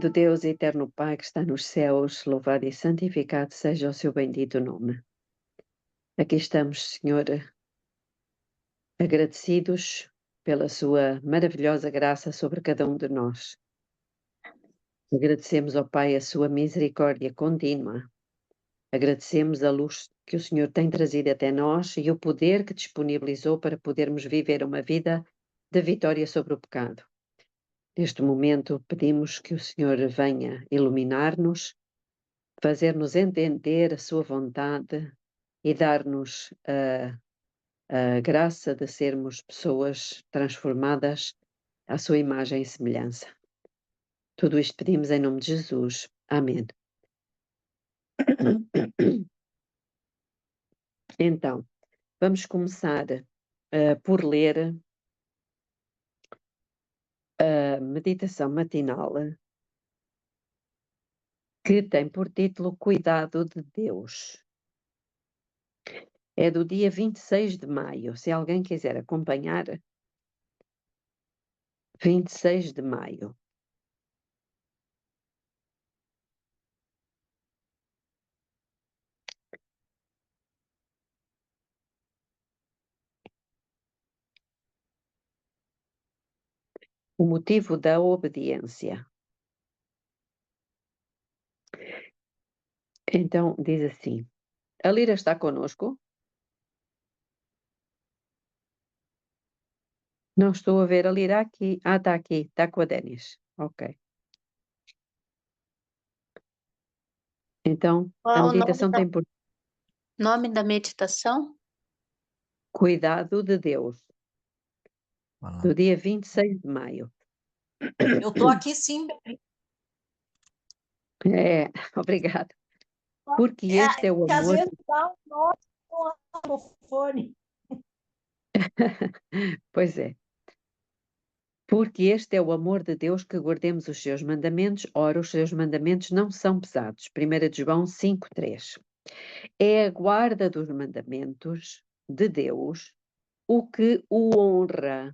Querido Deus, eterno Pai que está nos céus, louvado e santificado seja o seu bendito nome. Aqui estamos, Senhor, agradecidos pela sua maravilhosa graça sobre cada um de nós. Agradecemos ao Pai a sua misericórdia contínua. Agradecemos a luz que o Senhor tem trazido até nós e o poder que disponibilizou para podermos viver uma vida de vitória sobre o pecado. Neste momento, pedimos que o Senhor venha iluminar-nos, fazer-nos entender a sua vontade e dar-nos a graça de sermos pessoas transformadas à sua imagem e semelhança. Tudo isto pedimos em nome de Jesus. Amém. Então, vamos começar por ler a meditação matinal que tem por título Cuidado de Deus. É do dia 26 de maio. Se alguém quiser acompanhar, 26 de maio. O motivo da obediência. Então, diz assim: a Lira está conosco? Não estou a ver a Lira aqui. Ah, está aqui, está com a Denis. Ok. Então, a Qual o meditação tem por nome da meditação? Cuidado de Deus, do dia 26 de maio. Eu estou aqui sim. É, obrigada. Porque este é o Que às amor. vezes dá um nó no fone. Pois é. Porque este é o amor de Deus, que guardemos os seus mandamentos. Ora, os seus mandamentos não são pesados. 1 de João 5:3. É a guarda dos mandamentos de Deus o que o honra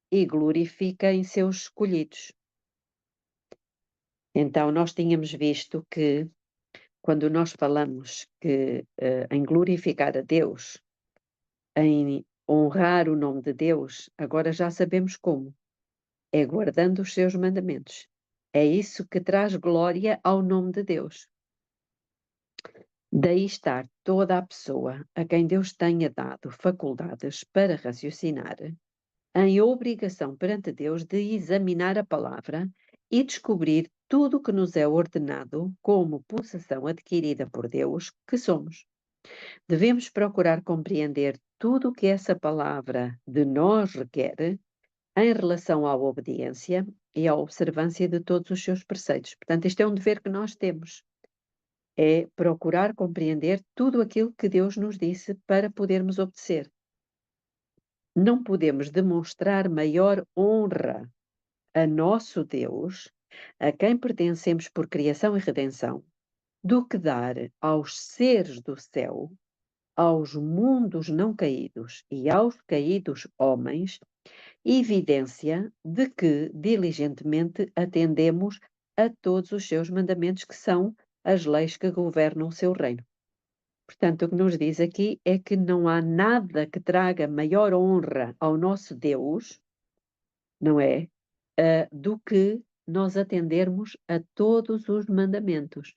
e glorifica em seus escolhidos. Então, nós tínhamos visto que, quando nós falamos que em glorificar a Deus, em honrar o nome de Deus, agora já sabemos como. É guardando os seus mandamentos. É isso que traz glória ao nome de Deus. Daí estar toda a pessoa a quem Deus tenha dado faculdades para raciocinar, em obrigação perante Deus de examinar a palavra e descobrir tudo o que nos é ordenado como possessão adquirida por Deus que somos. Devemos procurar compreender tudo o que essa palavra de nós requer em relação à obediência e à observância de todos os seus preceitos. Portanto, este é um dever que nós temos. É procurar compreender tudo aquilo que Deus nos disse para podermos obedecer. Não podemos demonstrar maior honra a nosso Deus, a quem pertencemos por criação e redenção, do que dar aos seres do céu, aos mundos não caídos e aos caídos homens, evidência de que diligentemente atendemos a todos os seus mandamentos, que são as leis que governam o seu reino. Portanto, o que nos diz aqui é que não há nada que traga maior honra ao nosso Deus, não é? Do que nós atendermos a todos os mandamentos.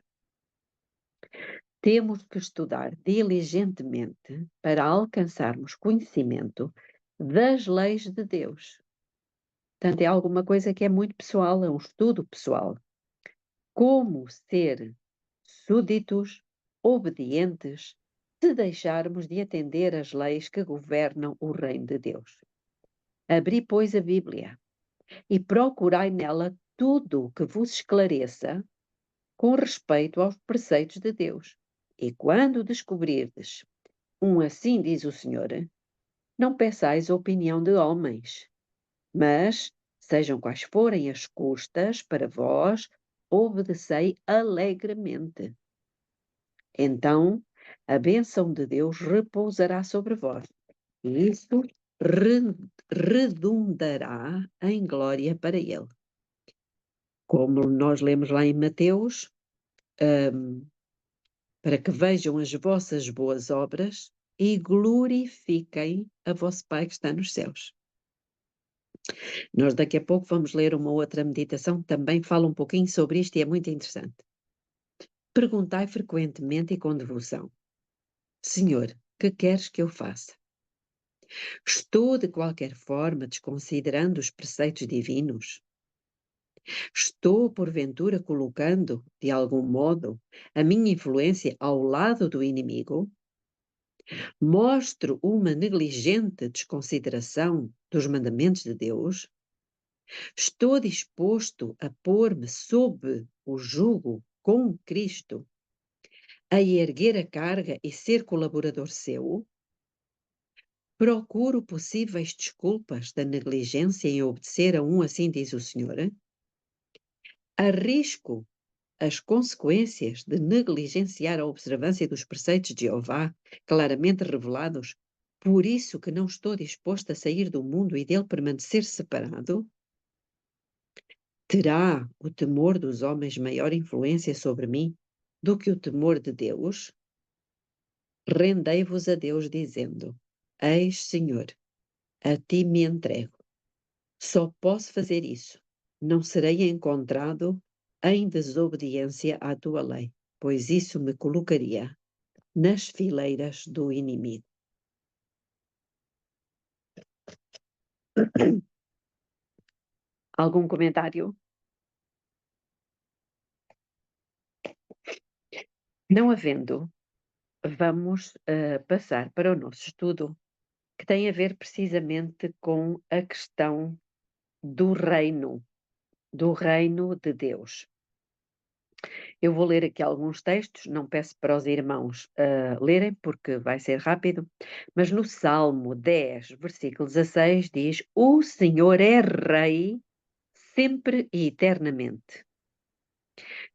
Temos que estudar diligentemente para alcançarmos conhecimento das leis de Deus. Portanto, é alguma coisa que é muito pessoal, é um estudo pessoal. Como ser súditos, obedientes, se deixarmos de atender às leis que governam o reino de Deus. Abri, pois, a Bíblia e procurai nela tudo o que vos esclareça com respeito aos preceitos de Deus. E quando descobrirdes assim diz o Senhor, não peçais a opinião de homens, mas, sejam quais forem as custas para vós, obedecei alegremente. Então, a bênção de Deus repousará sobre vós, e isso redundará em glória para Ele. Como nós lemos lá em Mateus, para que vejam as vossas boas obras e glorifiquem a vosso Pai que está nos céus. Nós daqui a pouco vamos ler uma outra meditação que também fala um pouquinho sobre isto e é muito interessante. Perguntai frequentemente e com devoção: Senhor, que queres que eu faça? Estou de qualquer forma desconsiderando os preceitos divinos? Estou, porventura, colocando, de algum modo, a minha influência ao lado do inimigo? Mostro uma negligente desconsideração dos mandamentos de Deus? Estou disposto a pôr-me sob o jugo com Cristo, a erguer a carga e ser colaborador seu? Procuro possíveis desculpas da negligência em obedecer a assim diz o Senhor? Arrisco as consequências de negligenciar a observância dos preceitos de Jeová, claramente revelados, por isso que não estou disposto a sair do mundo e dele permanecer separado? Terá o temor dos homens maior influência sobre mim do que o temor de Deus? Rendei-vos a Deus dizendo: Eis, Senhor, a ti me entrego. Só posso fazer isso. Não serei encontrado em desobediência à tua lei, pois isso me colocaria nas fileiras do inimigo. Algum comentário? Não havendo, vamos passar para o nosso estudo, que tem a ver precisamente com a questão do reino de Deus. Eu vou ler aqui alguns textos, não peço para os irmãos lerem, porque vai ser rápido, mas no Salmo 10, versículo 16, diz: O Senhor é Rei sempre e eternamente.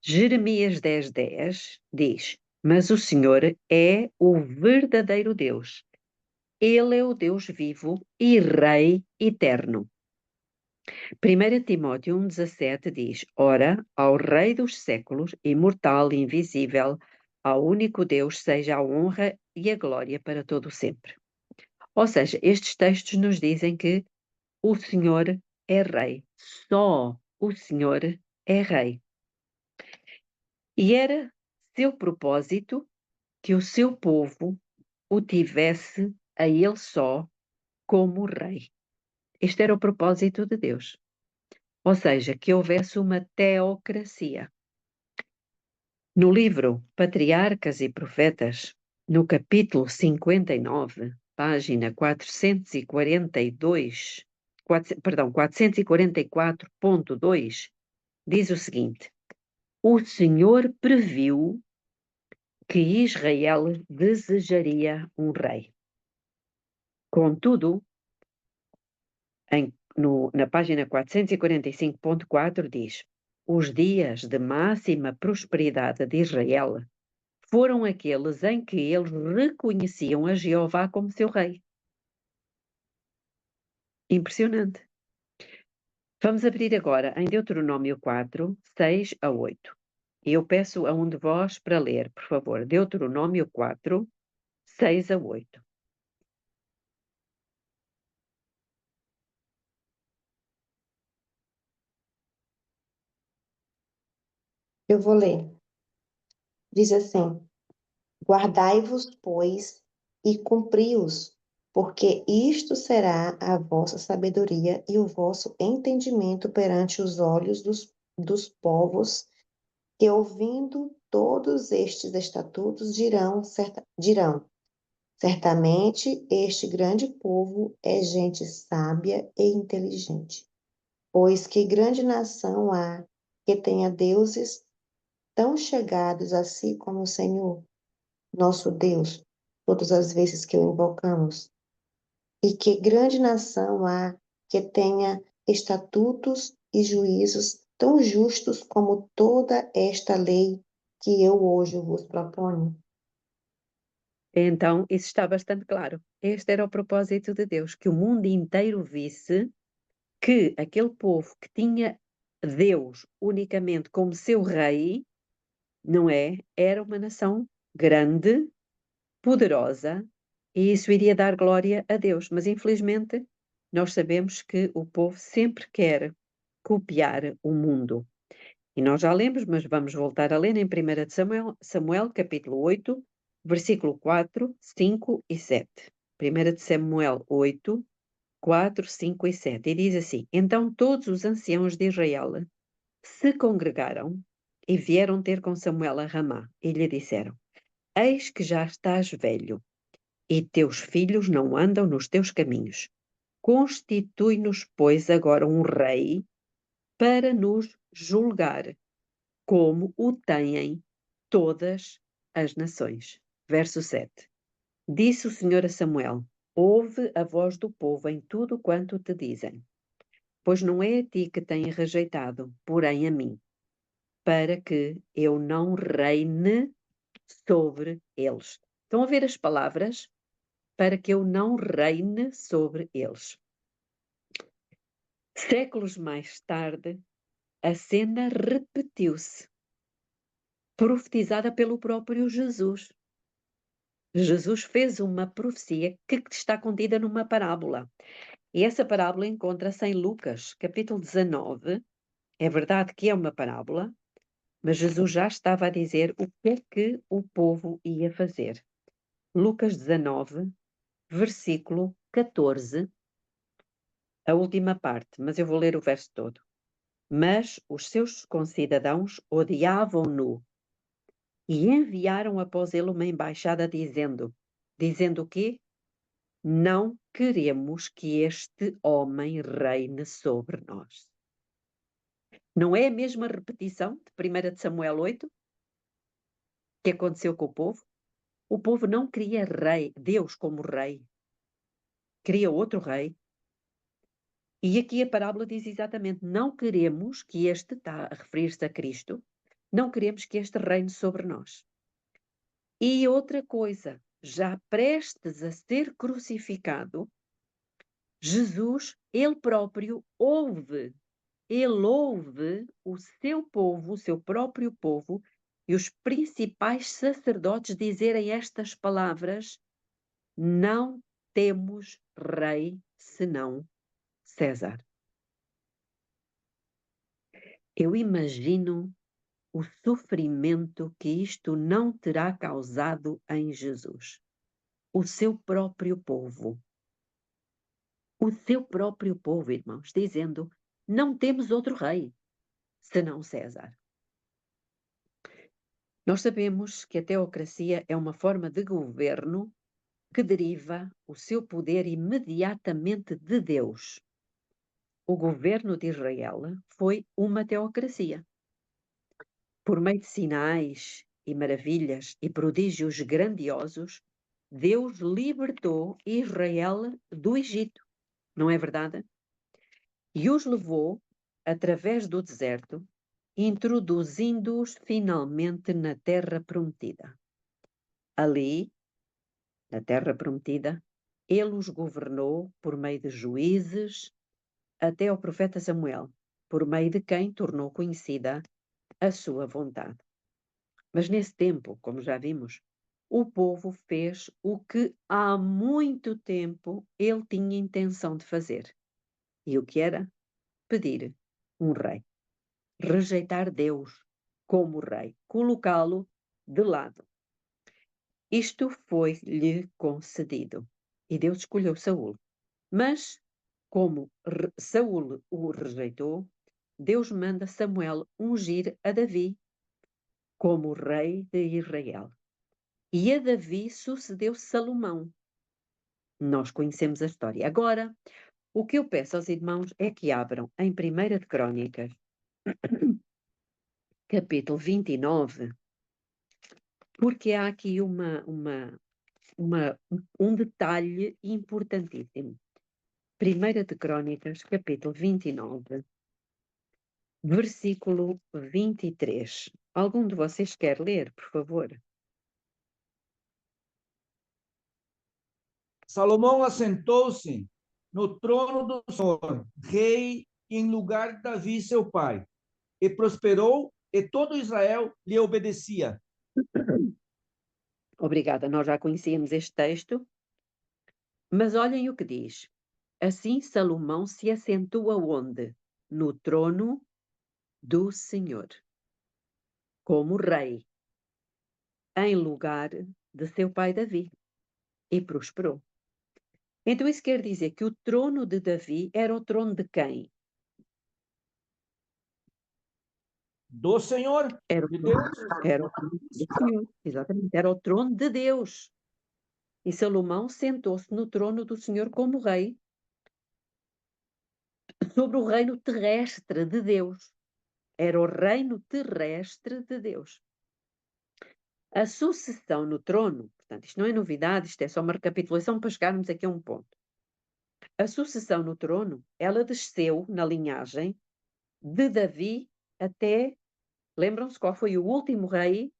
Jeremias 10, 10 diz: Mas o Senhor é o verdadeiro Deus. Ele é o Deus vivo e Rei eterno. 1 Timóteo 1,17 diz: Ora, ao Rei dos séculos, imortal e invisível, ao único Deus, seja a honra e a glória para todo o sempre. Ou seja, estes textos nos dizem que o Senhor é Rei. Só o Senhor é Rei. E era seu propósito que o seu povo o tivesse a ele só como Rei. Este era o propósito de Deus. Ou seja, que houvesse uma teocracia. No livro Patriarcas e Profetas, no capítulo 59, página 442, 444.2, diz o seguinte: O Senhor previu que Israel desejaria um rei. Contudo, na página 445.4 diz: Os dias de máxima prosperidade de Israel foram aqueles em que eles reconheciam a Jeová como seu rei. Impressionante. Vamos abrir agora em Deuteronômio 4, 6 a 8. Eu peço a um de vós para ler, por favor, Deuteronômio 4, 6 a 8. Eu vou ler. Diz assim: Guardai-vos, pois, e cumpri-os, porque isto será a vossa sabedoria e o vosso entendimento perante os olhos dos povos, que, ouvindo todos estes estatutos, dirão: certamente este grande povo é gente sábia e inteligente. Pois que grande nação há que tenha deuses tão chegados a si como o Senhor, nosso Deus, todas as vezes que o invocamos? E que grande nação há que tenha estatutos e juízos tão justos como toda esta lei que eu hoje vos proponho? Então, isso está bastante claro. Este era o propósito de Deus, que o mundo inteiro visse que aquele povo que tinha Deus unicamente como seu rei, não é? Era uma nação grande, poderosa, e isso iria dar glória a Deus. Mas, infelizmente, nós sabemos que o povo sempre quer copiar o mundo. E nós já lemos, mas vamos voltar a ler em 1 de Samuel, capítulo 8, versículo 4, 5 e 7. 1 de Samuel 8, 4, 5 e 7. E diz assim: Então todos os anciãos de Israel se congregaram e vieram ter com Samuel a Ramá e lhe disseram: Eis que já estás velho, e teus filhos não andam nos teus caminhos. Constitui-nos, pois, agora um rei para nos julgar, como o têm todas as nações. Verso 7. Disse o Senhor a Samuel: Ouve a voz do povo em tudo quanto te dizem, pois não é a ti que têm rejeitado, porém a mim, para que eu não reine sobre eles. Estão a ver as palavras? Para que eu não reine sobre eles. Séculos mais tarde, a cena repetiu-se, profetizada pelo próprio Jesus. Jesus fez uma profecia que está contida numa parábola. E essa parábola encontra-se em Lucas, capítulo 19. É verdade que é uma parábola, mas Jesus já estava a dizer o que é que o povo ia fazer. Lucas 19, versículo 14, a última parte, mas eu vou ler o verso todo. Mas os seus concidadãos odiavam-no e enviaram após ele uma embaixada dizendo o quê? Não queremos que este homem reine sobre nós. Não é a mesma repetição de 1 de Samuel 8 que aconteceu com o povo? O povo não queria rei, Deus como rei. Queria outro rei. E aqui a parábola diz exatamente, não queremos que este, está a referir-se a Cristo, não queremos que este reine sobre nós. E outra coisa, já prestes a ser crucificado, Jesus, ele próprio, ele ouve o seu povo, o seu próprio povo, e os principais sacerdotes dizerem estas palavras: não temos rei senão César. Eu imagino o sofrimento que isto não terá causado em Jesus, o seu próprio povo. O seu próprio povo, irmãos, dizendo: não temos outro rei senão César. Nós sabemos que a teocracia é uma forma de governo que deriva o seu poder imediatamente de Deus. O governo de Israel foi uma teocracia. Por meio de sinais e maravilhas e prodígios grandiosos, Deus libertou Israel do Egito, não é verdade? E os levou através do deserto, introduzindo-os finalmente na terra prometida. Ali, na terra prometida, ele os governou por meio de juízes até ao profeta Samuel, por meio de quem tornou conhecida a sua vontade. Mas nesse tempo, como já vimos, o povo fez o que há muito tempo ele tinha intenção de fazer. E o que era? Pedir um rei. Rejeitar Deus como rei, colocá-lo de lado. Isto foi-lhe concedido. E Deus escolheu Saul. Mas, como Saul o rejeitou, Deus manda Samuel ungir a Davi como rei de Israel. E a Davi sucedeu Salomão. Nós conhecemos a história. Agora, o que eu peço aos irmãos é que abram em 1 de Crônicas, capítulo 29, porque há aqui um detalhe importantíssimo. 1 de Crônicas, capítulo 29, versículo 23. Algum de vocês quer ler, por favor? Salomão assentou-se no trono do Senhor, rei em lugar de Davi, seu pai. E prosperou, e todo Israel lhe obedecia. Obrigada, nós já conhecíamos este texto, mas olhem o que diz. Assim Salomão se assentou aonde? No trono do Senhor, como rei, em lugar de seu pai Davi, e prosperou. Então isso quer dizer que o trono de Davi era o trono de quem? Do Senhor, Era o de trono, Deus. era o trono do Senhor, exatamente, era o trono de Deus. E Salomão sentou-se no trono do Senhor como rei, sobre o reino terrestre de Deus. Era o reino terrestre de Deus. A sucessão no trono, portanto, isto não é novidade, isto é só uma recapitulação para chegarmos aqui a um ponto. A sucessão no trono, ela desceu na linhagem de Davi até, lembram-se qual foi o último rei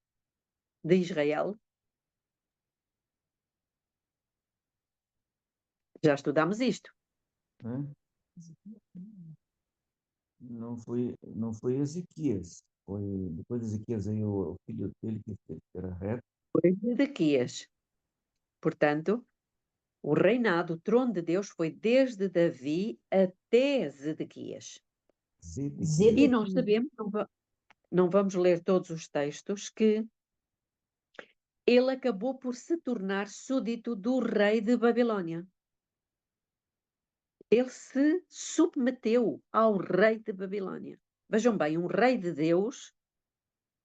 de Israel? Já estudámos isto. Não foi Ezequias. Foi depois de Ezequias aí o filho dele que era reto. Foi Zedequias. Portanto, o reinado, o trono de Deus foi desde Davi até Zedequias. E nós sabemos, não vamos ler todos os textos, que ele acabou por se tornar súdito do rei de Babilônia. Ele se submeteu ao rei de Babilônia. Vejam bem, um rei de Deus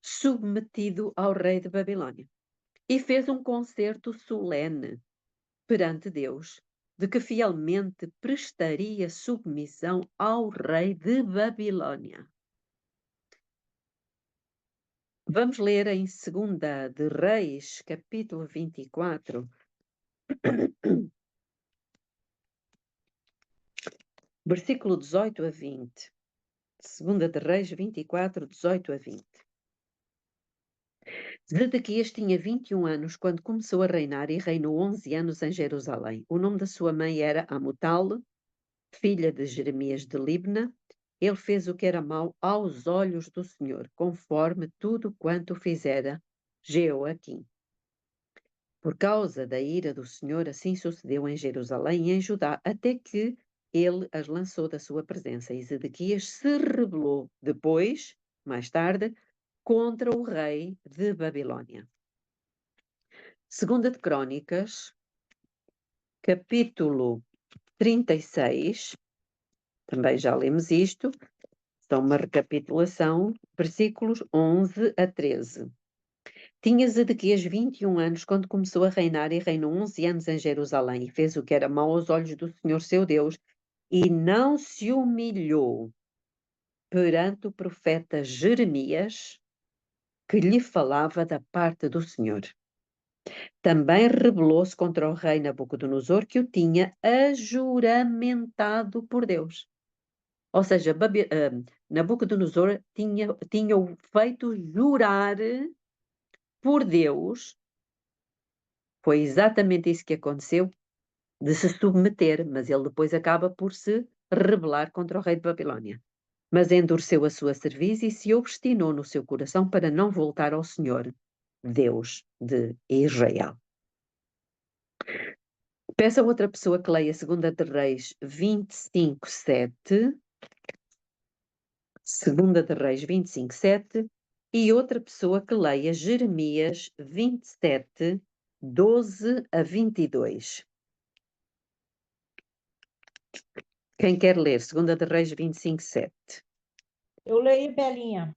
submetido ao rei de Babilônia. E fez um concerto solene perante Deus, de que fielmente prestaria submissão ao rei de Babilônia. Vamos ler em 2 de Reis, capítulo 24, versículo 18 a 20. 2 de Reis 24, 18 a 20. Zedequias tinha 21 anos quando começou a reinar e reinou 11 anos em Jerusalém. O nome da sua mãe era Amutal, filha de Jeremias de Libna. Ele fez o que era mau aos olhos do Senhor, conforme tudo quanto fizera Jeoaquim. Por causa da ira do Senhor, assim sucedeu em Jerusalém e em Judá, até que ele as lançou da sua presença. E Zedequias se rebelou depois, mais tarde, contra o rei de Babilônia. 2 de Crônicas, capítulo 36, também já lemos isto, só uma recapitulação, versículos 11 a 13. Tinha Zedequias 21 anos quando começou a reinar e reinou 11 anos em Jerusalém e fez o que era mau aos olhos do Senhor seu Deus e não se humilhou perante o profeta Jeremias, que lhe falava da parte do Senhor. Também rebelou-se contra o rei Nabucodonosor, que o tinha ajuramentado por Deus. Ou seja, Nabucodonosor tinha-o feito jurar por Deus. Foi exatamente isso que aconteceu, de se submeter, mas ele depois acaba por se rebelar contra o rei de Babilônia. Mas endureceu a sua cerviz e se obstinou no seu coração para não voltar ao Senhor, Deus de Israel. Peço a outra pessoa que leia 2 de Reis 25, 7. 2 de Reis 25, 7. E outra pessoa que leia Jeremias 27, 12 a 22. Quem quer ler 2 de Reis 25, 7? Eu leio, Belinha.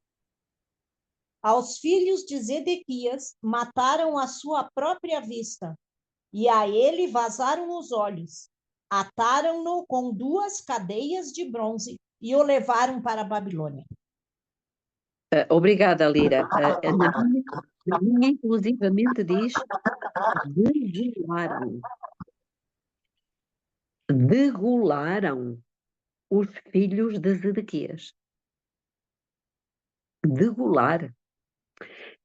Aos filhos de Zedequias mataram à sua própria vista, e a ele vazaram os olhos. Ataram-no com 2 cadeias de bronze e o levaram para a Babilônia. Obrigada, Lira. Na minha, inclusivamente, diz degolaram. Degolaram os filhos de Zedequias. Degolar.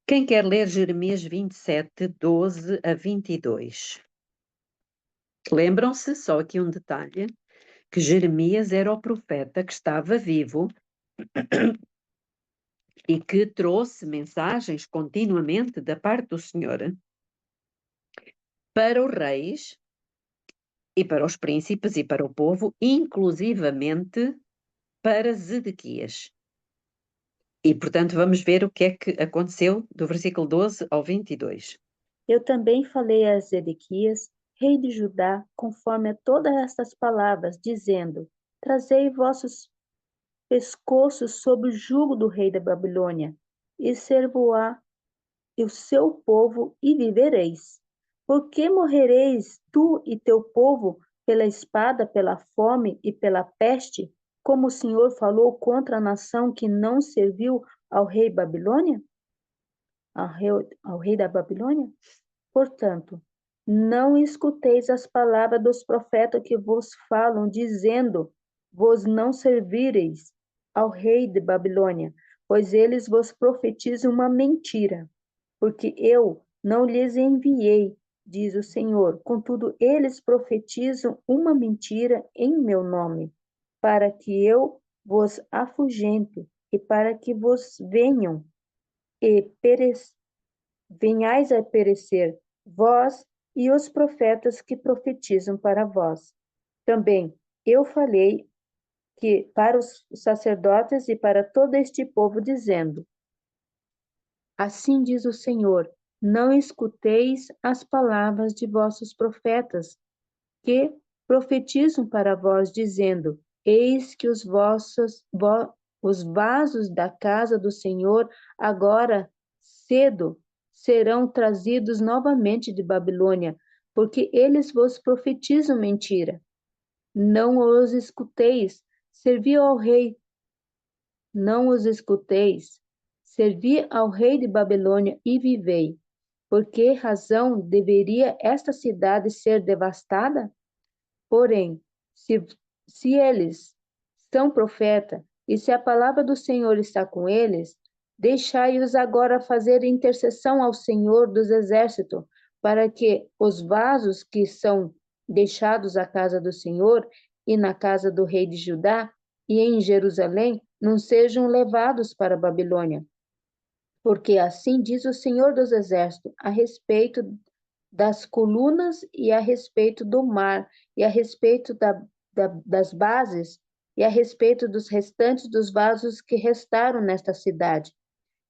Quem quer ler Jeremias 27, 12 a 22? Lembram-se, só aqui um detalhe, que Jeremias era o profeta que estava vivo e que trouxe mensagens continuamente da parte do Senhor para os reis e para os príncipes e para o povo, inclusivamente para Zedequias. E, portanto, vamos ver o que é que aconteceu do versículo 12 ao 22. Eu também falei a Zedequias, rei de Judá, conforme a todas estas palavras, dizendo: Trazei vossos pescoços sob o jugo do rei da Babilônia, e servo-á o seu povo, e vivereis. Por que morrereis tu e teu povo pela espada, pela fome e pela peste, como o Senhor falou contra a nação que não serviu ao rei Babilônia? Ao rei da Babilônia? Portanto, não escuteis as palavras dos profetas que vos falam, dizendo: Vos não servireis ao rei de Babilônia, pois eles vos profetizam uma mentira. Porque eu não lhes enviei, diz o Senhor. Contudo, eles profetizam uma mentira em meu nome, para que eu vos afugente e para que vos venham e venhais a perecer, vós e os profetas que profetizam para vós. Também eu falei que para os sacerdotes e para todo este povo, dizendo: Assim diz o Senhor, não escuteis as palavras de vossos profetas, que profetizam para vós, dizendo: Eis que os vasos da casa do Senhor agora cedo serão trazidos novamente de Babilônia, porque eles vos profetizam mentira. Não os escuteis, servi ao rei, não os escuteis, servi ao rei de Babilônia e vivei. Por que razão deveria esta cidade ser devastada? Porém, se eles são profeta, e se a palavra do Senhor está com eles, deixai-os agora fazer intercessão ao Senhor dos Exércitos, para que os vasos que são deixados à casa do Senhor e na casa do rei de Judá e em Jerusalém não sejam levados para a Babilônia. Porque assim diz o Senhor dos Exércitos a respeito das colunas e a respeito do mar, e a respeito das bases, e a respeito dos restantes dos vasos que restaram nesta cidade,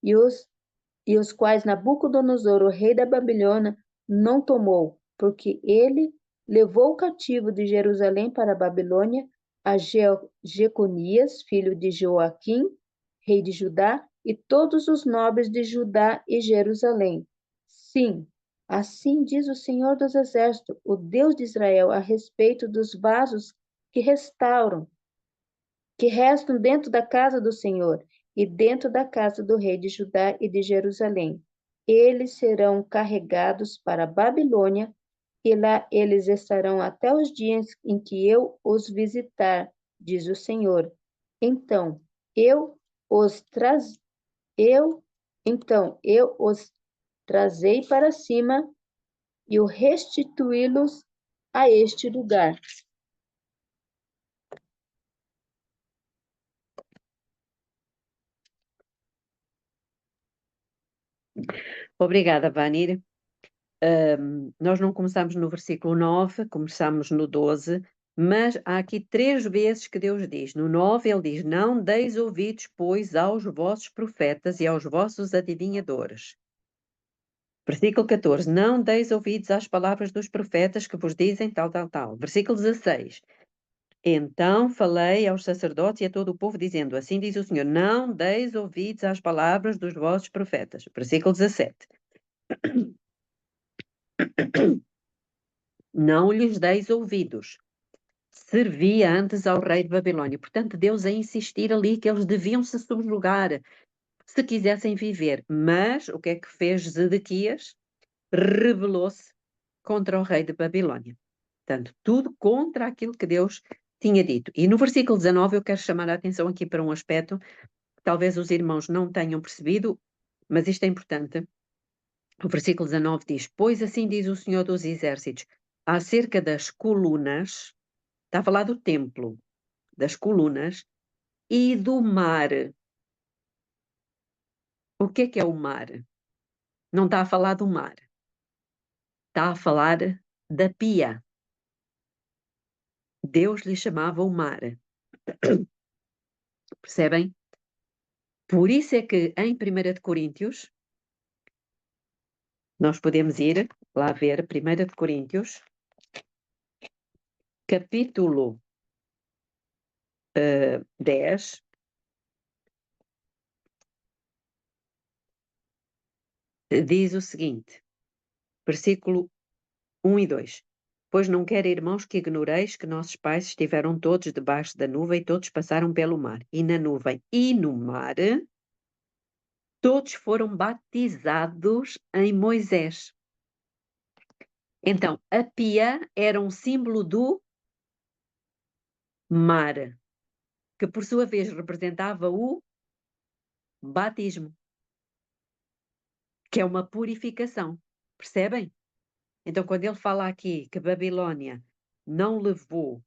e os quais Nabucodonosor, o rei da Babilônia, não tomou, porque ele levou cativo de Jerusalém para a Babilônia a Jeconias, filho de Joaquim, rei de Judá, e todos os nobres de Judá e Jerusalém. Sim, assim diz o Senhor dos Exércitos, o Deus de Israel, a respeito dos vasos que restam dentro da casa do Senhor e dentro da casa do rei de Judá e de Jerusalém. Eles serão carregados para a Babilônia, e lá eles estarão até os dias em que eu os visitar, diz o Senhor. Então eu os trazei para cima e o restituí-los a este lugar. Obrigada, Vanir. Nós não começamos no versículo 9, começamos no 12, mas há aqui 3 vezes que Deus diz. No 9 ele diz: Não deis ouvidos, pois, aos vossos profetas e aos vossos adivinhadores. Versículo 14: Não deis ouvidos às palavras dos profetas que vos dizem tal, tal, tal. Versículo 16: Então falei aos sacerdotes e a todo o povo, dizendo: Assim diz o Senhor, não deis ouvidos às palavras dos vossos profetas. Versículo 17: Não lhes deis ouvidos. Servia antes ao rei de Babilônia. Portanto, Deus a insistir ali que eles deviam se subjugar se quisessem viver. Mas o que é que fez Zedequias? Rebelou-se contra o rei de Babilônia. Portanto, tudo contra aquilo que Deus tinha dito. E no versículo 19 eu quero chamar a atenção aqui para um aspecto que talvez os irmãos não tenham percebido, mas isto é importante. O versículo 19 diz: Pois assim diz o Senhor dos Exércitos, acerca das colunas Está a falar do templo, das colunas e do mar. O que é o mar? Não está a falar do mar. Está a falar da pia. Deus lhe chamava o mar. Percebem? Por isso é que em 1 de Coríntios, nós podemos ir lá ver 1 de Coríntios, capítulo 10, diz o seguinte, versículo 1 e 2. Pois não quero, irmãos, que ignoreis que nossos pais estiveram todos debaixo da nuvem e todos passaram pelo mar. E na nuvem e no mar, todos foram batizados em Moisés. Então, a pia era um símbolo do mar, que por sua vez representava o batismo, que é uma purificação. Percebem? Então, quando ele fala aqui que Babilônia não levou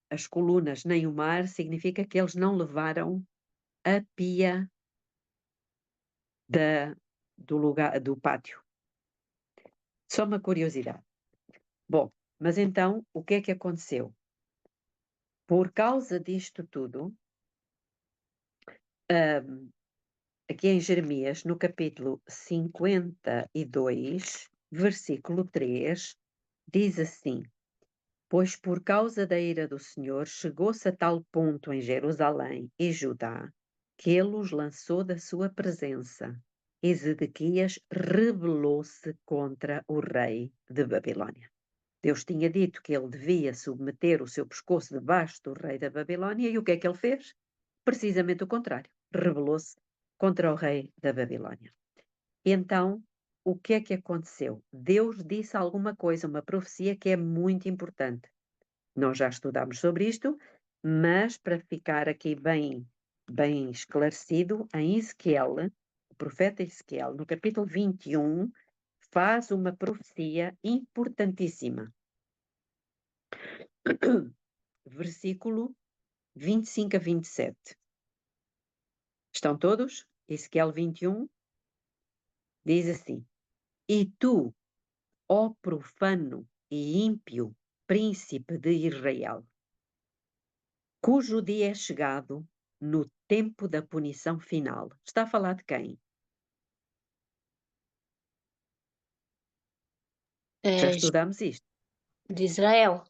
as colunas nem o mar, significa que eles não levaram a pia do lugar, do pátio. Só uma curiosidade. Bom, mas então, o que é que aconteceu? Por causa disto tudo, aqui em Jeremias, no capítulo 52, versículo 3, diz assim: Pois por causa da ira do Senhor chegou-se a tal ponto em Jerusalém e Judá, que ele os lançou da sua presença, e Zedequias rebelou-se contra o rei de Babilônia. Deus tinha dito que ele devia submeter o seu pescoço debaixo do rei da Babilônia, e o que é que ele fez? Precisamente o contrário, rebelou-se contra o rei da Babilônia. Então, o que é que aconteceu? Deus disse alguma coisa, uma profecia que é muito importante. Nós já estudámos sobre isto, mas para ficar aqui bem esclarecido, em Ezequiel, o profeta Ezequiel, no capítulo 21, faz uma profecia importantíssima. Versículo 25 a 27. Estão todos? Ezequiel 21 diz assim: E tu, ó profano e ímpio príncipe de Israel, cujo dia é chegado no tempo da punição final. Está a falar de quem? Já estudamos isto. De Israel.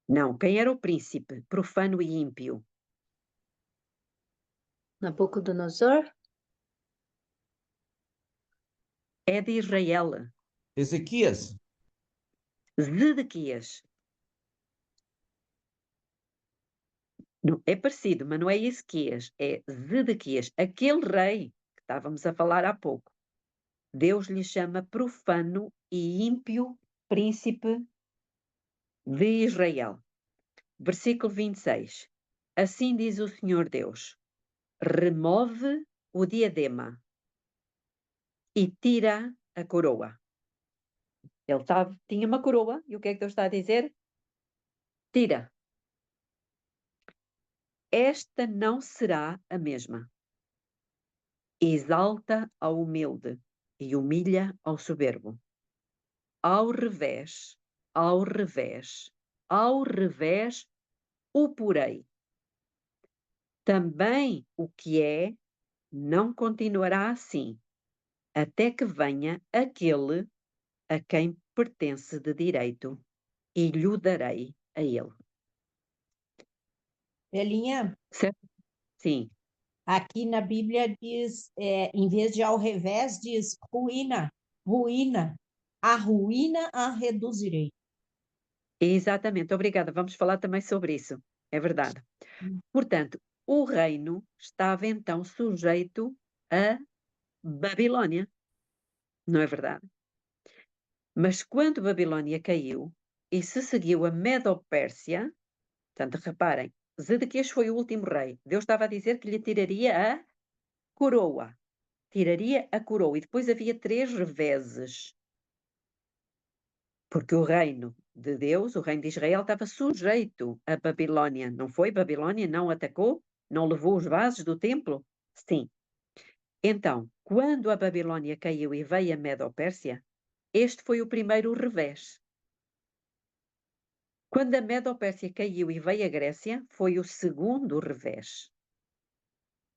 Não, quem era o príncipe, profano e ímpio? Nabucodonosor? É de Israel. Ezequias. Zedequias. Não, é parecido, mas não é Ezequias, é Zedequias, aquele rei que estávamos a falar há pouco. Deus lhe chama profano e ímpio príncipe de Israel. Versículo 26. Assim diz o Senhor Deus: remove o diadema e tira a coroa. Ele tinha uma coroa, e o que é que Deus está a dizer? Tira. Esta não será a mesma. Exalta ao humilde e humilha ao soberbo. Ao revés, ao revés, ao revés, o porei. Também o que é, não continuará assim, até que venha aquele a quem pertence de direito, e lhe darei a ele. Belinha, Certo? Sim, aqui na Bíblia diz, em vez de ao revés, diz ruína, ruína. A ruína a reduzirei. exatamente. Obrigada. Vamos falar também sobre isso. É verdade. Portanto, o reino estava então sujeito a Babilônia. Não é verdade? Mas quando Babilônia caiu e se seguiu a Medo-Pérsia, portanto, reparem, Zedequias foi o último rei. Deus estava a dizer que lhe tiraria a coroa. Tiraria a coroa. E depois havia 3 reveses. Porque o reino de Deus, o reino de Israel, estava sujeito à Babilônia. Não foi? Babilônia não atacou? Não levou os vasos do templo? Sim. Então, quando a Babilônia caiu e veio a Medo-Pérsia, este foi o primeiro revés. Quando a Medo-Pérsia caiu e veio a Grécia, foi o segundo revés.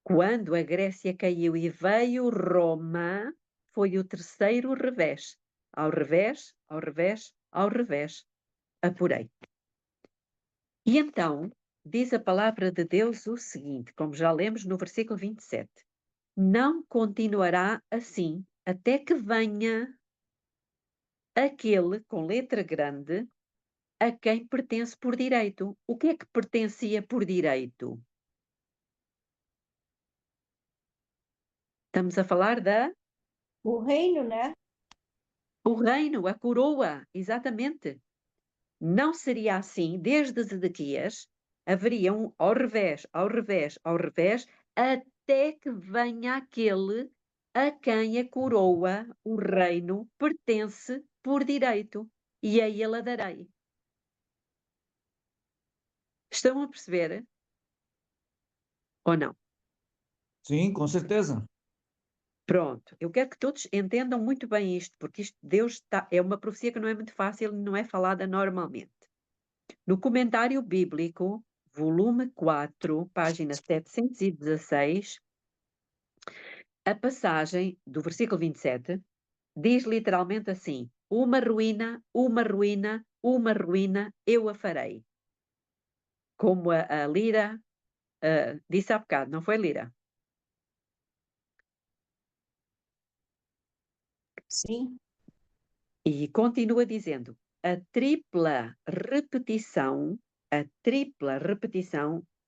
Quando a Grécia caiu e veio Roma, foi o terceiro revés. Ao revés, ao revés, ao revés. Apurei. E então, diz a palavra de Deus o seguinte, como já lemos no versículo 27. Não continuará assim até que venha aquele, com letra grande, a quem pertence por direito. O que é que pertencia por direito? Estamos a falar O reino, né? o reino, a coroa, exatamente. Não seria assim, desde Zedequias, haveria um ao revés, ao revés, ao revés, até que venha aquele a quem a coroa, o reino, pertence por direito, e a ele a darei. Estão a perceber? Ou não? Sim, com certeza. Pronto, eu quero que todos entendam muito bem isto, porque isto, Deus está, é uma profecia que não é muito fácil, não é falada normalmente. No comentário bíblico, volume 4, página 716, a passagem do versículo 27 diz literalmente assim: uma ruína, uma ruína, uma ruína, eu a farei. Como a Lira disse há bocado, não foi, Lira? Sim. E continua dizendo, a tripla repetição,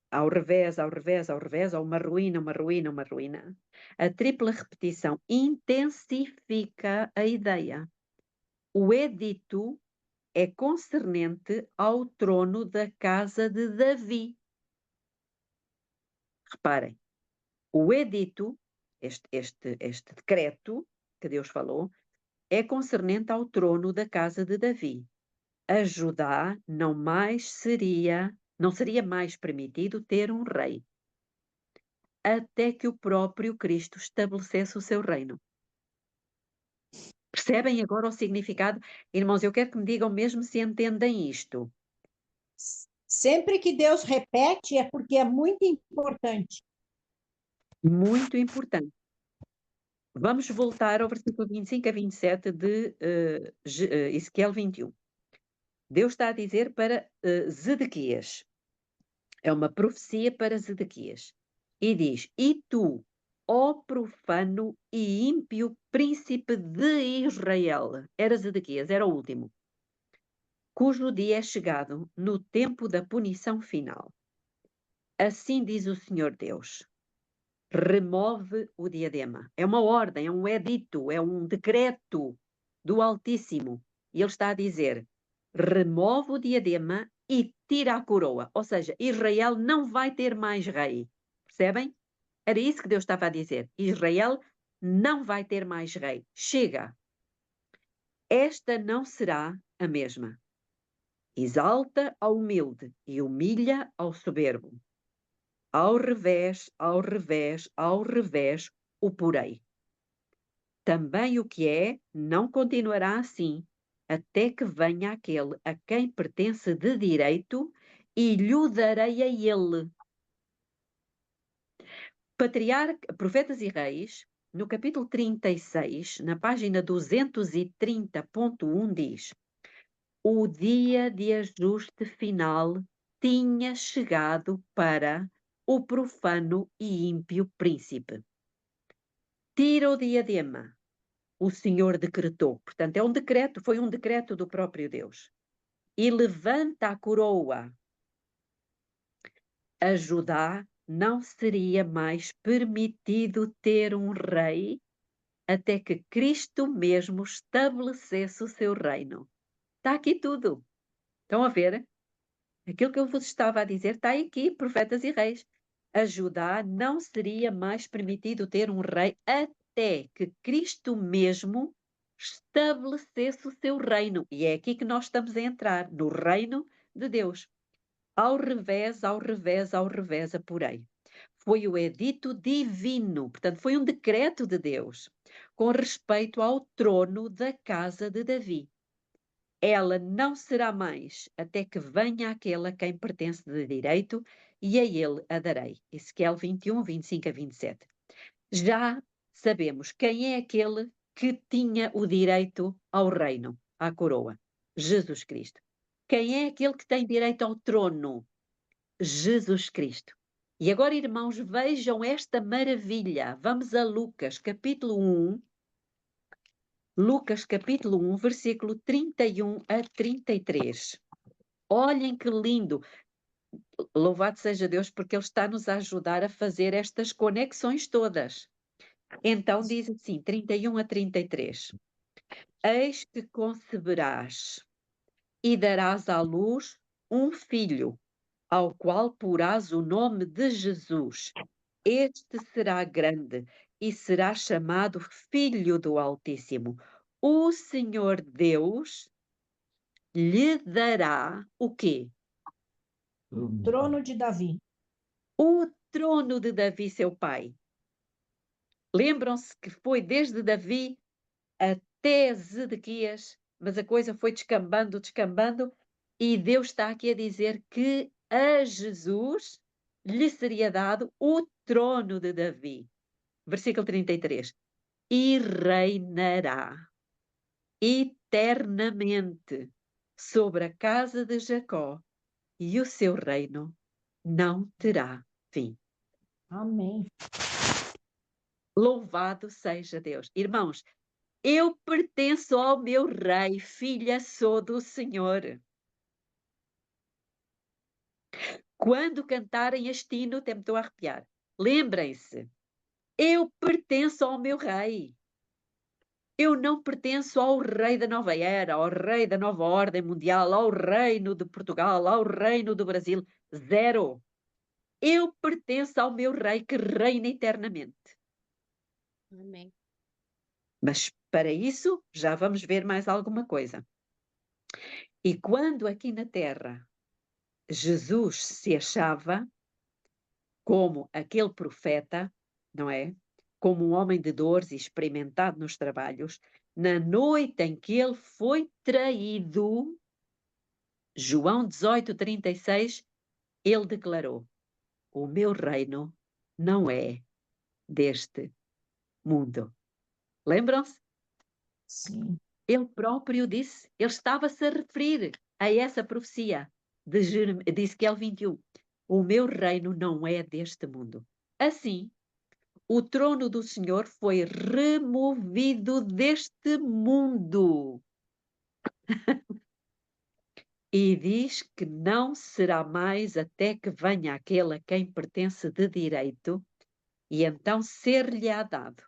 ao revés, ao revés, ao revés, ou uma ruína, uma ruína, uma ruína, a tripla repetição intensifica a ideia. O edito é concernente ao trono da casa de Davi. Reparem, o edito, este decreto que Deus falou, é concernente ao trono da casa de Davi. A Judá não seria mais permitido ter um rei, até que o próprio Cristo estabelecesse o seu reino. Percebem agora o significado? Irmãos, eu quero que me digam mesmo se entendem isto. Sempre que Deus repete é porque é muito importante. Muito importante. Vamos voltar ao versículo 25 a 27 de Ezequiel 21. Deus está a dizer para Zedequias. É uma profecia para Zedequias. E diz, e tu, ó profano e ímpio príncipe de Israel, era Zedequias, era o último, cujo dia é chegado no tempo da punição final. Assim diz o Senhor Deus, remove o diadema. É uma ordem, é um edito, é um decreto do Altíssimo. E ele está a dizer, remove o diadema e tira a coroa. Ou seja, Israel não vai ter mais rei. Percebem? Era isso que Deus estava a dizer. Israel não vai ter mais rei. Chega. Esta não será a mesma. Exalta ao humilde e humilha ao soberbo. Ao revés, ao revés, ao revés, o porei. Também o que é, não continuará assim, até que venha aquele a quem pertence de direito e lhe darei a ele. Profetas e Reis, no capítulo 36, na página 230.1, diz: o dia de ajuste final tinha chegado para o profano e ímpio príncipe. Tira o diadema, o Senhor decretou. Portanto, foi um decreto do próprio Deus. E levanta a coroa. A Judá não seria mais permitido ter um rei até que Cristo mesmo estabelecesse o seu reino. Está aqui tudo. Estão a ver? Aquilo que eu vos estava a dizer está aqui, profetas e reis. A Judá não seria mais permitido ter um rei até que Cristo mesmo estabelecesse o seu reino. E é aqui que nós estamos a entrar, no reino de Deus. Ao revés, ao revés, ao revés, apurei. Foi o edito divino, portanto, foi um decreto de Deus, com respeito ao trono da casa de Davi. Ela não será mais até que venha aquele a quem pertence de direito, e a ele a darei. Ezequiel 21, 25 a 27. Já sabemos quem é aquele que tinha o direito ao reino, à coroa. Jesus Cristo. Quem é aquele que tem direito ao trono? Jesus Cristo. E agora, irmãos, vejam esta maravilha. Vamos a Lucas, capítulo 1. Lucas, capítulo 1, versículo 31 a 33. Olhem que lindo. Louvado seja Deus, porque Ele está-nos a ajudar a fazer estas conexões todas. Então diz assim, 31 a 33. Eis que conceberás e darás à luz um filho, ao qual porás o nome de Jesus. Este será grande e será chamado Filho do Altíssimo. O Senhor Deus lhe dará o quê? Trono de Davi. O trono de Davi, seu pai. Lembram-se que foi desde Davi até Zedequias, mas a coisa foi descambando, descambando, e Deus está aqui a dizer que a Jesus lhe seria dado o trono de Davi. Versículo 33. E reinará eternamente sobre a casa de Jacó, e o seu reino não terá fim. Amém. Louvado seja Deus. Irmãos, eu pertenço ao meu rei, filha sou do Senhor. Quando cantarem este hino, até me estou a arrepiar. Lembrem-se, eu pertenço ao meu rei. Eu não pertenço ao rei da nova era, ao rei da nova ordem mundial, ao reino de Portugal, ao reino do Brasil. Zero. Eu pertenço ao meu rei que reina eternamente. Amém. Mas para isso já vamos ver mais alguma coisa. E quando aqui na terra Jesus se achava como aquele profeta, não é? Como um homem de dores e experimentado nos trabalhos, na noite em que ele foi traído, João 18:36, ele declarou: o meu reino não é deste mundo. Lembram-se? Sim. Ele próprio disse, ele estava-se a referir a essa profecia de Ezequiel 21. O meu reino não é deste mundo. Assim, o trono do Senhor foi removido deste mundo. E diz que não será mais até que venha aquele a quem pertence de direito, e então ser-lhe-á dado.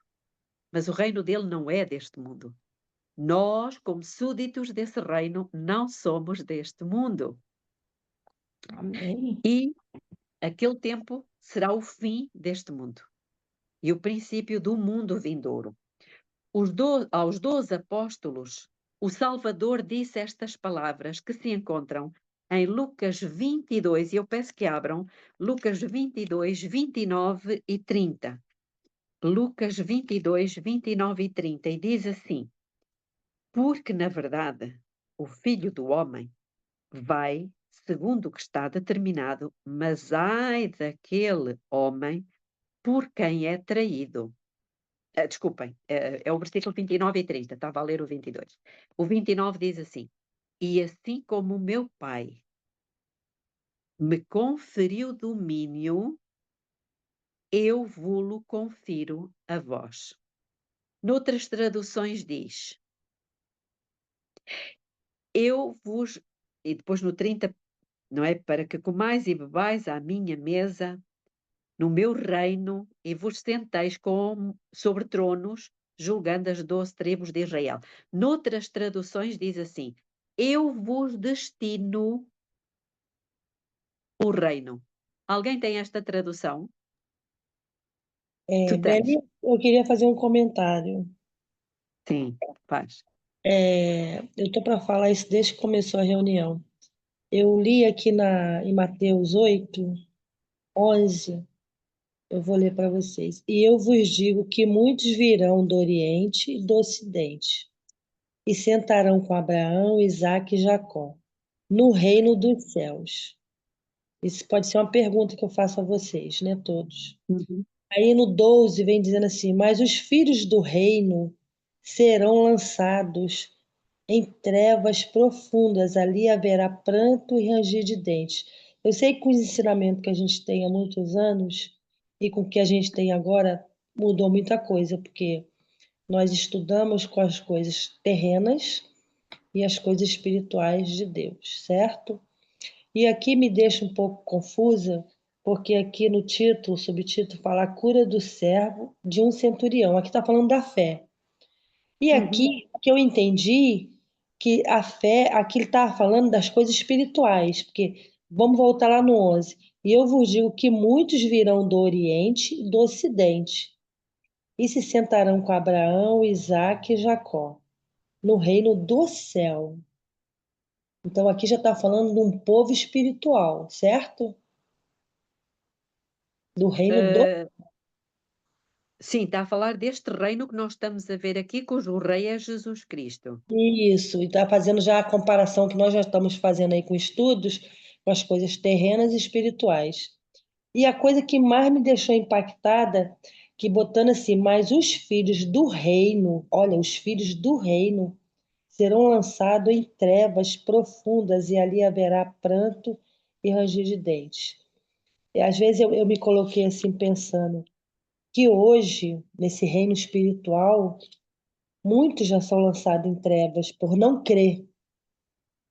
Mas o reino dele não é deste mundo. Nós, como súditos desse reino, não somos deste mundo. Amém. E aquele tempo será o fim deste mundo e o princípio do mundo vindouro. Aos 12 apóstolos, o Salvador disse estas palavras que se encontram em Lucas 22, e eu peço que abram Lucas 22, 29 e 30. Lucas 22, 29 e 30, e diz assim: porque, na verdade, o Filho do Homem vai segundo o que está determinado, mas ai daquele homem por quem é traído. Desculpem, é o versículo 29 e 30, estava a ler o 22. O 29 diz assim: e assim como o meu Pai me conferiu domínio, eu vou-lo confiro a vós. Noutras traduções diz: eu vos, e depois no 30, não é? Para que comais e bebais à minha mesa, no meu reino, e vos senteis sobre tronos, julgando as 12 tribos de Israel. Noutras traduções diz assim: eu vos destino o reino. Alguém tem esta tradução? Tu tens. Beli, eu queria fazer um comentário. Sim, faz. Eu estou para falar isso desde que começou a reunião. Eu li aqui em Mateus 8, 11, eu vou ler para vocês. E eu vos digo que muitos virão do Oriente e do Ocidente, e sentarão com Abraão, Isaque e Jacó, no reino dos céus. Isso pode ser uma pergunta que eu faço a vocês, né, todos. Uhum. Aí no 12 vem dizendo assim: mas os filhos do reino serão lançados em trevas profundas, ali haverá pranto e ranger de dentes. Eu sei que com os ensinamentos que a gente tem há muitos anos e com o que a gente tem agora, mudou muita coisa, porque nós estudamos com as coisas terrenas e as coisas espirituais de Deus, certo? E aqui me deixa um pouco confusa, porque aqui no título, subtítulo, fala a cura do servo de um centurião. Aqui está falando da fé. E aqui que eu entendi que a fé, aqui ele estava falando das coisas espirituais, porque vamos voltar lá no 11. E eu vos digo que muitos virão do Oriente e do Ocidente, e se sentarão com Abraão, Isaque e Jacó, no reino do céu. Então aqui já está falando de um povo espiritual, certo? Do reino do. Sim, está a falar deste reino que nós estamos a ver aqui, cujo rei é Jesus Cristo. Isso, e está fazendo já a comparação que nós já estamos fazendo aí com estudos, com as coisas terrenas e espirituais. E a coisa que mais me deixou impactada, que botando assim, mas os filhos do reino, olha, os filhos do reino serão lançados em trevas profundas e ali haverá pranto e ranger de dentes. E às vezes eu me coloquei assim pensando que hoje, nesse reino espiritual, muitos já são lançados em trevas por não crer.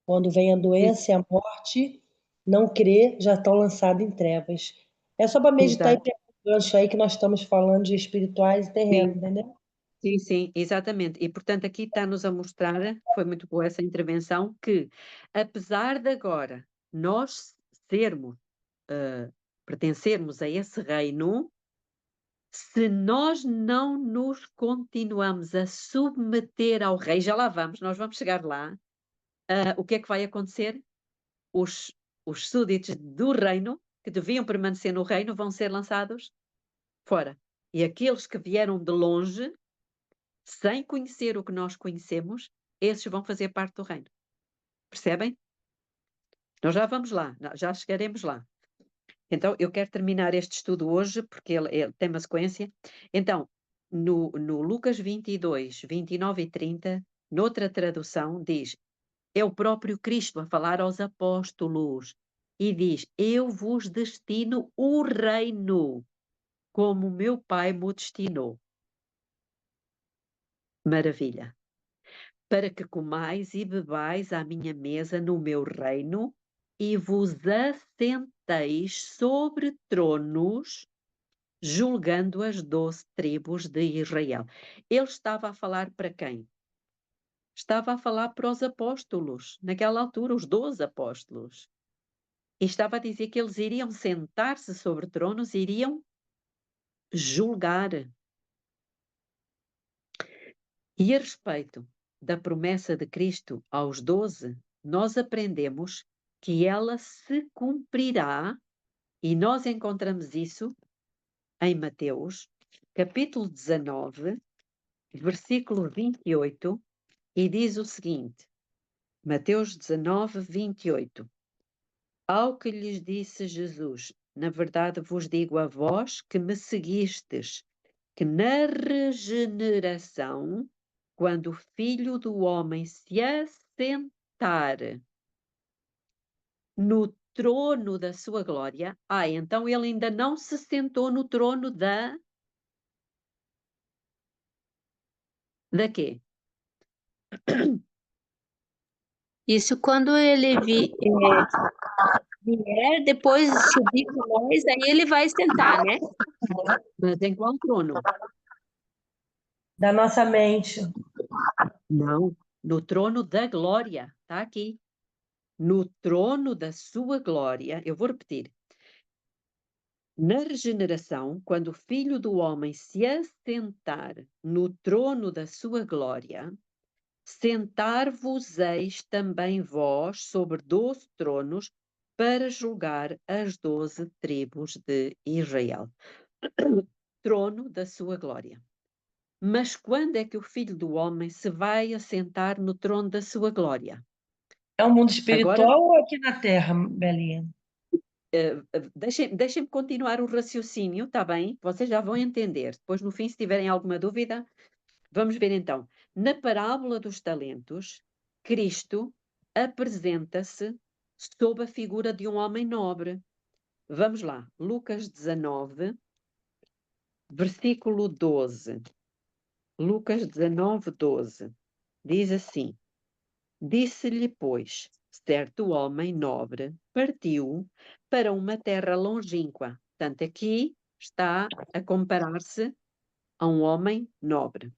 Quando vem a doença e a morte, não crer, já estão lançados em trevas. É só para meditar e Exato. pegar o gancho aí que nós estamos falando de espirituais e terrenos, Sim, entendeu? sim, sim, exatamente. E, portanto, aqui está-nos a mostrar, foi muito boa essa intervenção, que apesar de agora nós sermos, pertencermos a esse reino, se nós não nos continuamos a submeter ao rei, já lá vamos, nós vamos chegar lá, o que é que vai acontecer? Os, os súditos do reino, que deviam permanecer no reino, vão ser lançados fora. E aqueles que vieram de longe, sem conhecer o que nós conhecemos, esses vão fazer parte do reino. Percebem? Nós já vamos lá, já chegaremos lá. Então, eu quero terminar este estudo hoje, porque ele tem uma sequência. Então, no Lucas 22, 29 e 30, noutra tradução, diz: é o próprio Cristo a falar aos apóstolos e diz: eu vos destino o reino, como meu Pai me destinou. Maravilha. Para que comais e bebais à minha mesa no meu reino e vos assenteis sobre tronos, julgando as 12 tribos de Israel. Ele estava a falar para quem? Estava a falar para os apóstolos, naquela altura, os 12 apóstolos. E estava a dizer que eles iriam sentar-se sobre tronos, iriam julgar. E a respeito da promessa de Cristo aos 12, nós aprendemos que ela se cumprirá, e nós encontramos isso em Mateus, capítulo 19, versículo 28, e diz o seguinte, Mateus 19, 28. Ao que lhes disse Jesus, na verdade vos digo a vós que me seguistes, que na regeneração, quando o Filho do Homem se assentar no trono da sua glória, então ele ainda não se sentou no trono da quê? Isso quando ele vier, depois subir com nós, aí ele vai sentar, né? Mas em qual trono? Da nossa mente. Não, no trono da glória, está aqui. No trono da sua glória, eu vou repetir. Na regeneração, quando o Filho do Homem se assentar no trono da sua glória, sentar-vos-eis também vós sobre 12 tronos para julgar as 12 tribos de Israel. Trono da sua glória. Mas quando é que o Filho do Homem se vai assentar no trono da sua glória? É um mundo Agora, espiritual ou aqui na Terra, Belinha? deixem-me continuar o raciocínio, está bem? Vocês já vão entender. Depois, no fim, se tiverem alguma dúvida, vamos ver então. Na parábola dos talentos, Cristo apresenta-se sob a figura de um homem nobre. Vamos lá, Lucas 19, versículo 12. Lucas 19, 12. Diz assim: Disse-lhe, pois, certo homem nobre partiu para uma terra longínqua. Portanto, aqui está a comparar-se a um homem nobre,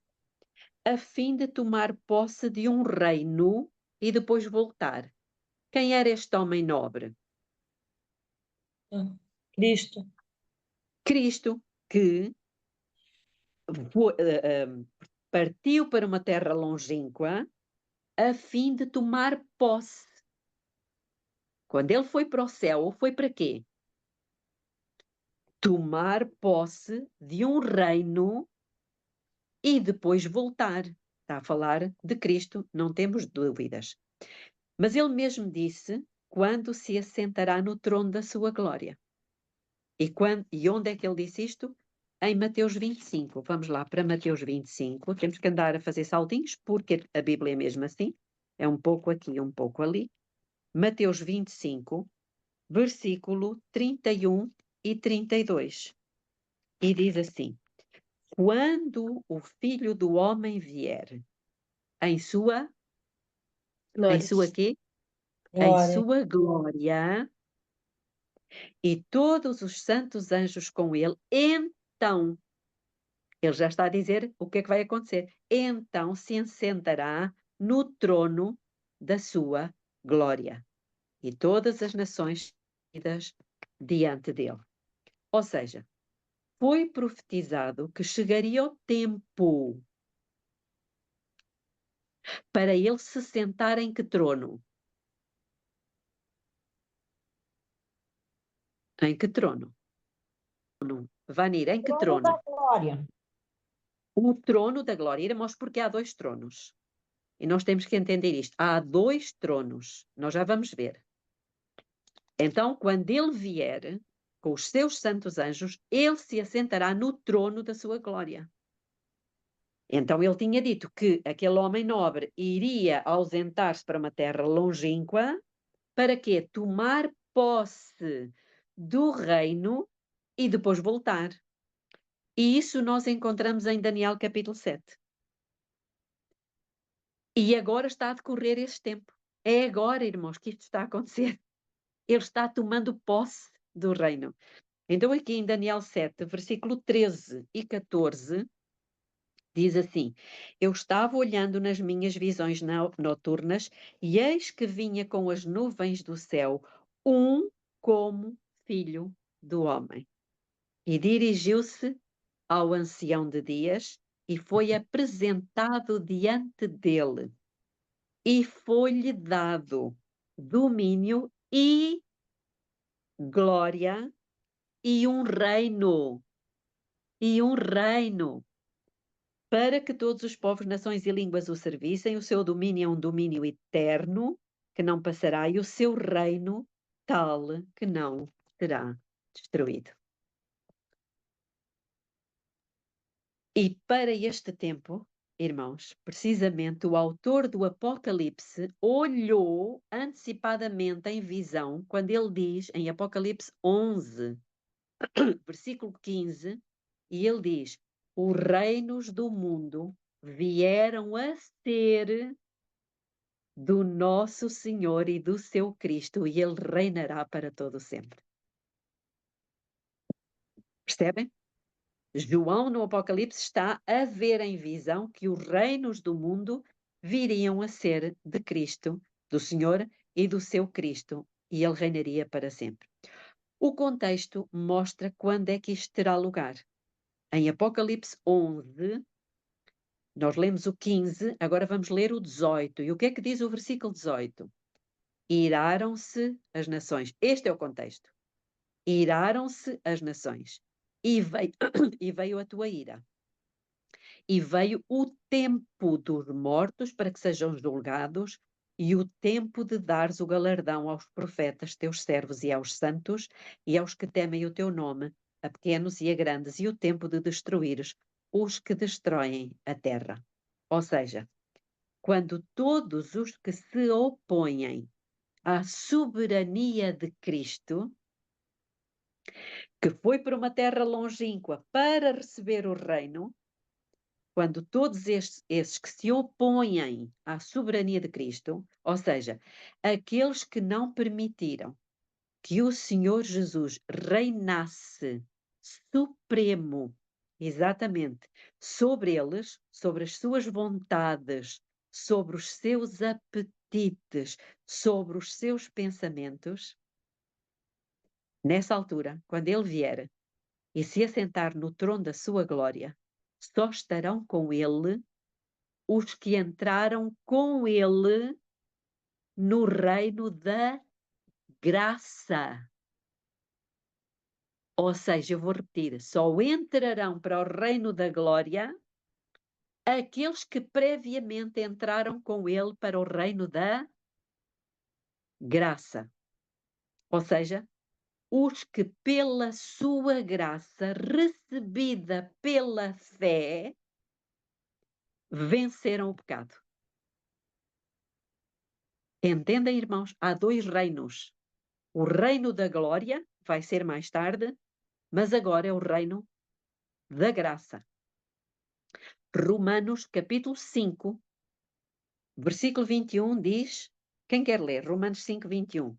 a fim de tomar posse de um reino e depois voltar. Quem era este homem nobre? Cristo. Cristo, que partiu para uma terra longínqua a fim de tomar posse. Quando ele foi para o céu, foi para quê? Tomar posse de um reino e depois voltar. Está a falar de Cristo, não temos dúvidas. Mas ele mesmo disse quando se assentará no trono da sua glória. E onde é que ele disse isto? Em Mateus 25. Vamos lá para Mateus 25. Temos que andar a fazer saltinhos, porque a Bíblia é mesmo assim. É um pouco aqui, um pouco ali. Mateus 25, versículo 31 e 32. E diz assim: Quando o Filho do Homem vier, em sua Glória. quê? Em Glória. sua glória, e todos os santos anjos com ele, então, ele já está a dizer o que é que vai acontecer. Então se assentará no trono da sua glória, e todas as nações diante dele. Ou seja, foi profetizado que chegaria o tempo para ele se sentar em que trono? Em que trono? Vanir, em que Trono da trono? glória. O trono da glória. Irmãos, porque há 2 tronos. E nós temos que entender isto. Há 2 tronos. Nós já vamos ver. Então, quando ele vier com os seus santos anjos, ele se assentará no trono da sua glória. Então ele tinha dito que aquele homem nobre iria ausentar-se para uma terra longínqua, para quê? Tomar posse do reino e depois voltar. E isso nós encontramos em Daniel capítulo 7. E agora está a decorrer esse tempo. É agora, irmãos, que isto está a acontecer. Ele está tomando posse do reino. Então aqui em Daniel 7, versículo 13 e 14, diz assim: Eu estava olhando nas minhas visões noturnas, e eis que vinha com as nuvens do céu um como filho do homem. E dirigiu-se ao ancião de dias e foi apresentado diante dele. E foi-lhe dado domínio e glória e um reino. E um reino para que todos os povos, nações e línguas o servissem. O seu domínio é um domínio eterno, que não passará, e o seu reino tal que não será destruído. E para este tempo, irmãos, precisamente o autor do Apocalipse olhou antecipadamente em visão, quando ele diz, em Apocalipse 11, versículo 15, e ele diz: os reinos do mundo vieram a ser do nosso Senhor e do seu Cristo, e ele reinará para todo sempre. Percebem? João, no Apocalipse, está a ver em visão que os reinos do mundo viriam a ser de Cristo, do Senhor e do seu Cristo, e ele reinaria para sempre. O contexto mostra quando é que isto terá lugar. Em Apocalipse 11, nós lemos o 15, agora vamos ler o 18. E o que é que diz o versículo 18? Iraram-se as nações. Este é o contexto. Iraram-se as nações. E veio, e veio a tua ira. E veio o tempo dos mortos para que sejam julgados, e o tempo de dares o galardão aos profetas, teus servos, e aos santos, e aos que temem o teu nome, a pequenos e a grandes, e o tempo de destruires os que destroem a terra. Ou seja, quando todos os que se opõem à soberania de Cristo, que foi para uma terra longínqua para receber o reino, quando todos esses que se opõem à soberania de Cristo, ou seja, aqueles que não permitiram que o Senhor Jesus reinasse supremo, exatamente, sobre eles, sobre as suas vontades, sobre os seus apetites, sobre os seus pensamentos, nessa altura, quando ele vier e se assentar no trono da sua glória, só estarão com ele os que entraram com ele no reino da graça. Ou seja, eu vou repetir, só entrarão para o reino da glória aqueles que previamente entraram com ele para o reino da graça. Ou seja, os que pela sua graça recebida pela fé venceram o pecado. Entendem, irmãos? Há dois reinos. O reino da glória vai ser mais tarde, mas agora é o reino da graça. Romanos capítulo 5, versículo 21 diz, quem quer ler? Romanos 5, 21.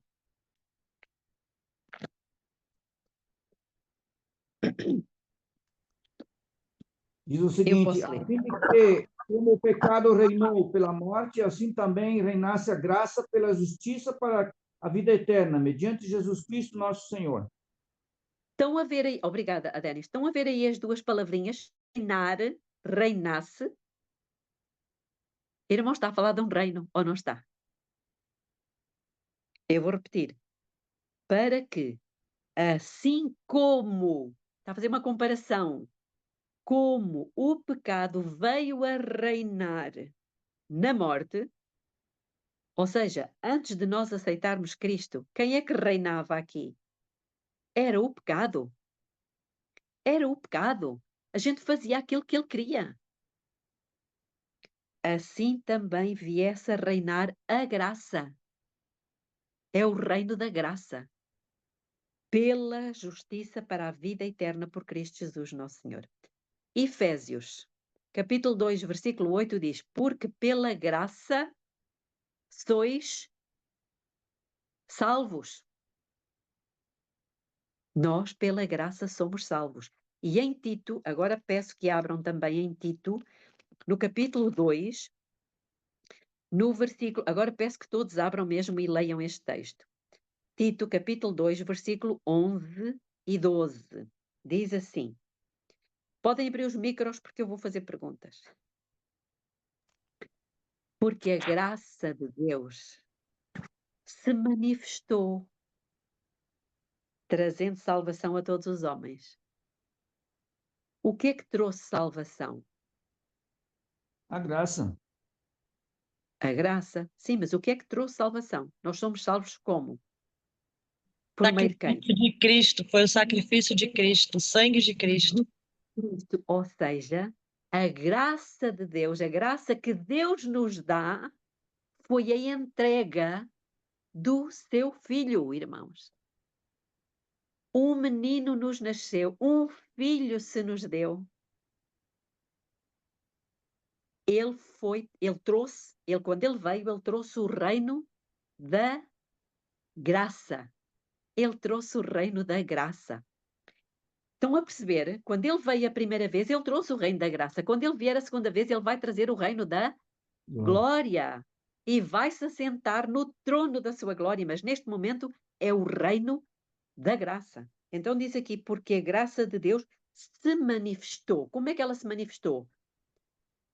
Diz o Eu seguinte: posso a ler. fim de que, como o pecado reinou pela morte, assim também reinasse a graça pela justiça para a vida eterna, mediante Jesus Cristo, nosso Senhor. Estão a ver aí, obrigada, Adenis, estão a ver aí as duas palavrinhas, reinar, reinasse. Irmão, está a falar de um reino, ou não está? Eu vou repetir. Para que, assim como, está a fazer uma comparação, como o pecado veio a reinar na morte, ou seja, antes de nós aceitarmos Cristo, quem é que reinava aqui? Era o pecado. Era o pecado. A gente fazia aquilo que ele queria. Assim também viesse a reinar a graça. É o reino da graça. Pela justiça para a vida eterna por Cristo Jesus, nosso Senhor. Efésios, capítulo 2, versículo 8 diz, porque pela graça sois salvos. Nós, pela graça, somos salvos. E em Tito, agora peço que abram também em Tito, no capítulo 2, no versículo, agora peço que todos abram mesmo e leiam este texto. Tito, capítulo 2, versículo 11 e 12. Diz assim, podem abrir os micros porque eu vou fazer perguntas. Porque a graça de Deus se manifestou, trazendo salvação a todos os homens. O que é que trouxe salvação? A graça. A graça. Sim, mas o que é que trouxe salvação? Nós somos salvos como? Por meio de quem? Sacrifício de Cristo, foi o sacrifício de Cristo, o sangue de Cristo. Cristo, ou seja, a graça de Deus, a graça que Deus nos dá, foi a entrega do seu filho, irmãos. Um menino nos nasceu, um filho se nos deu. Quando ele veio, ele trouxe o reino da graça. Ele trouxe o reino da graça. Estão a perceber? Quando ele veio a primeira vez, ele trouxe o reino da graça. Quando ele vier a segunda vez, ele vai trazer o reino da glória. E vai se assentar no trono da sua glória. Mas neste momento é o reino da graça. Então diz aqui, porque a graça de Deus se manifestou. Como é que ela se manifestou?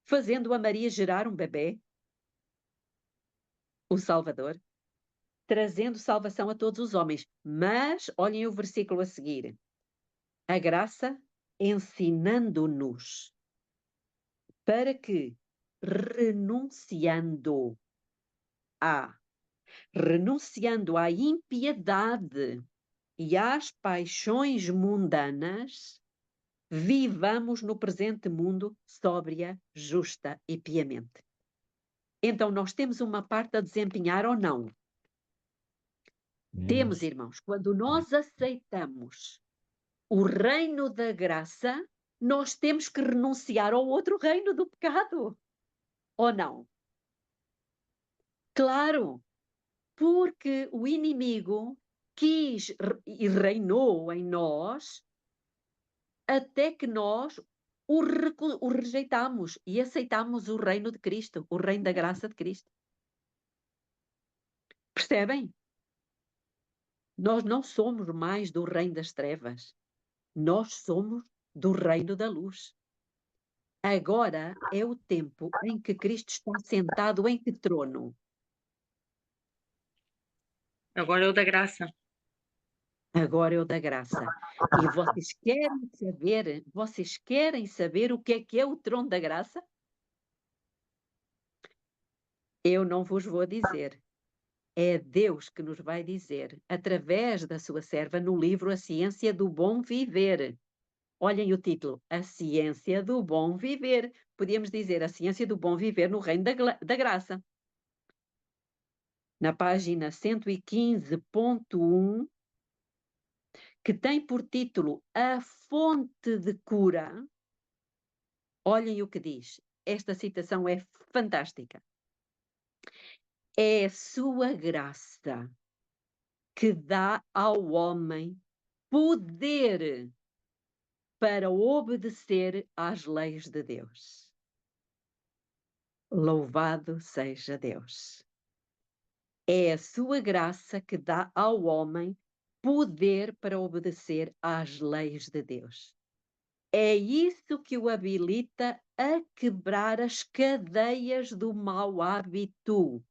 Fazendo a Maria gerar um bebê, o Salvador, trazendo salvação a todos os homens. Mas, olhem o versículo a seguir. A graça ensinando-nos para que, renunciando à impiedade e às paixões mundanas, vivamos no presente mundo sóbria, justa e piamente. Então, nós temos uma parte a desempenhar ou não? Temos, irmãos. Quando nós aceitamos o reino da graça, nós temos que renunciar ao outro reino do pecado. Ou não? Claro, porque o inimigo quis e reinou em nós até que nós o rejeitamos e aceitamos o reino de Cristo, o reino da graça de Cristo. Percebem? Nós não somos mais do reino das trevas. Nós somos do reino da luz. Agora é o tempo em que Cristo está sentado em que trono? Agora é o da graça. Agora é o da graça. E vocês querem saber o que é o trono da graça? Eu não vos vou dizer. É Deus que nos vai dizer, através da sua serva, no livro A Ciência do Bom Viver. Olhem o título, A Ciência do Bom Viver. Podíamos dizer A Ciência do Bom Viver no Reino da Graça. Na página 115.1, que tem por título A Fonte de Cura, olhem o que diz. Esta citação é fantástica. É a sua graça que dá ao homem poder para obedecer às leis de Deus. Louvado seja Deus. É a sua graça que dá ao homem poder para obedecer às leis de Deus. É isso que o habilita a quebrar as cadeias do mau hábito.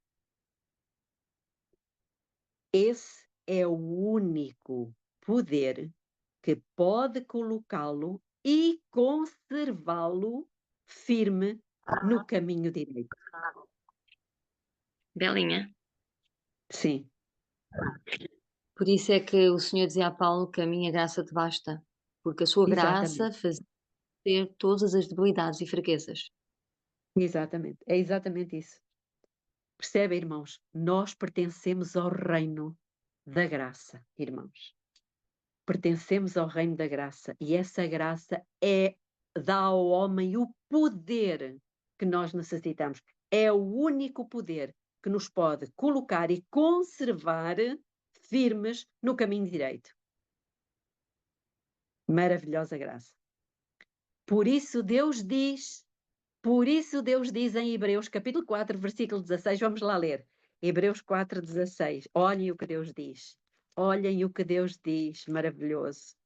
Esse é o único poder que pode colocá-lo e conservá-lo firme no caminho direito. Belinha. Sim. Por isso é que o Senhor dizia a Paulo que a minha graça te basta, porque a sua graça faz ter todas as debilidades e fraquezas. Exatamente. É exatamente isso. Percebe, irmãos? Nós pertencemos ao reino da graça, irmãos. Pertencemos ao reino da graça e essa graça dá ao homem o poder que nós necessitamos. É o único poder que nos pode colocar e conservar firmes no caminho direito. Maravilhosa graça. Por isso Deus diz em Hebreus capítulo 4, versículo 16, vamos lá ler. Hebreus 4, 16. Olhem o que Deus diz. Olhem o que Deus diz, maravilhoso.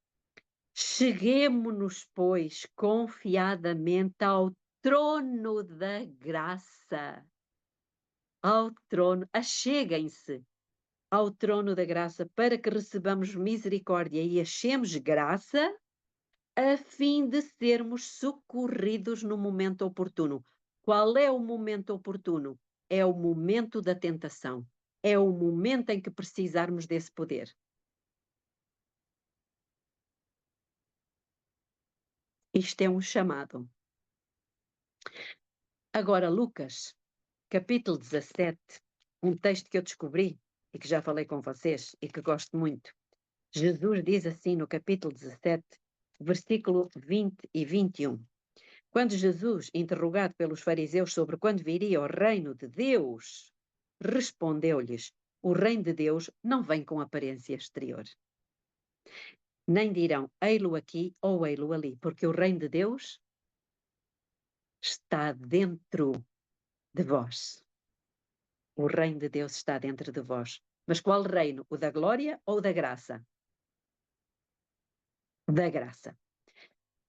Cheguemo-nos, pois, confiadamente ao trono da graça. Ao trono, acheguem-se ao trono da graça para que recebamos misericórdia e achemos graça a fim de sermos socorridos no momento oportuno. Qual é o momento oportuno? É o momento da tentação. É o momento em que precisarmos desse poder. Isto é um chamado. Agora, Lucas, capítulo 17, um texto que eu descobri e que já falei com vocês e que gosto muito. Jesus diz assim no capítulo 17, versículo 20 e 21. Quando Jesus, interrogado pelos fariseus sobre quando viria o reino de Deus, respondeu-lhes: o reino de Deus não vem com aparência exterior. Nem dirão, ei-lo aqui ou ei-lo ali, porque o reino de Deus está dentro de vós. O reino de Deus está dentro de vós. Mas qual reino? O da glória ou da graça? da graça.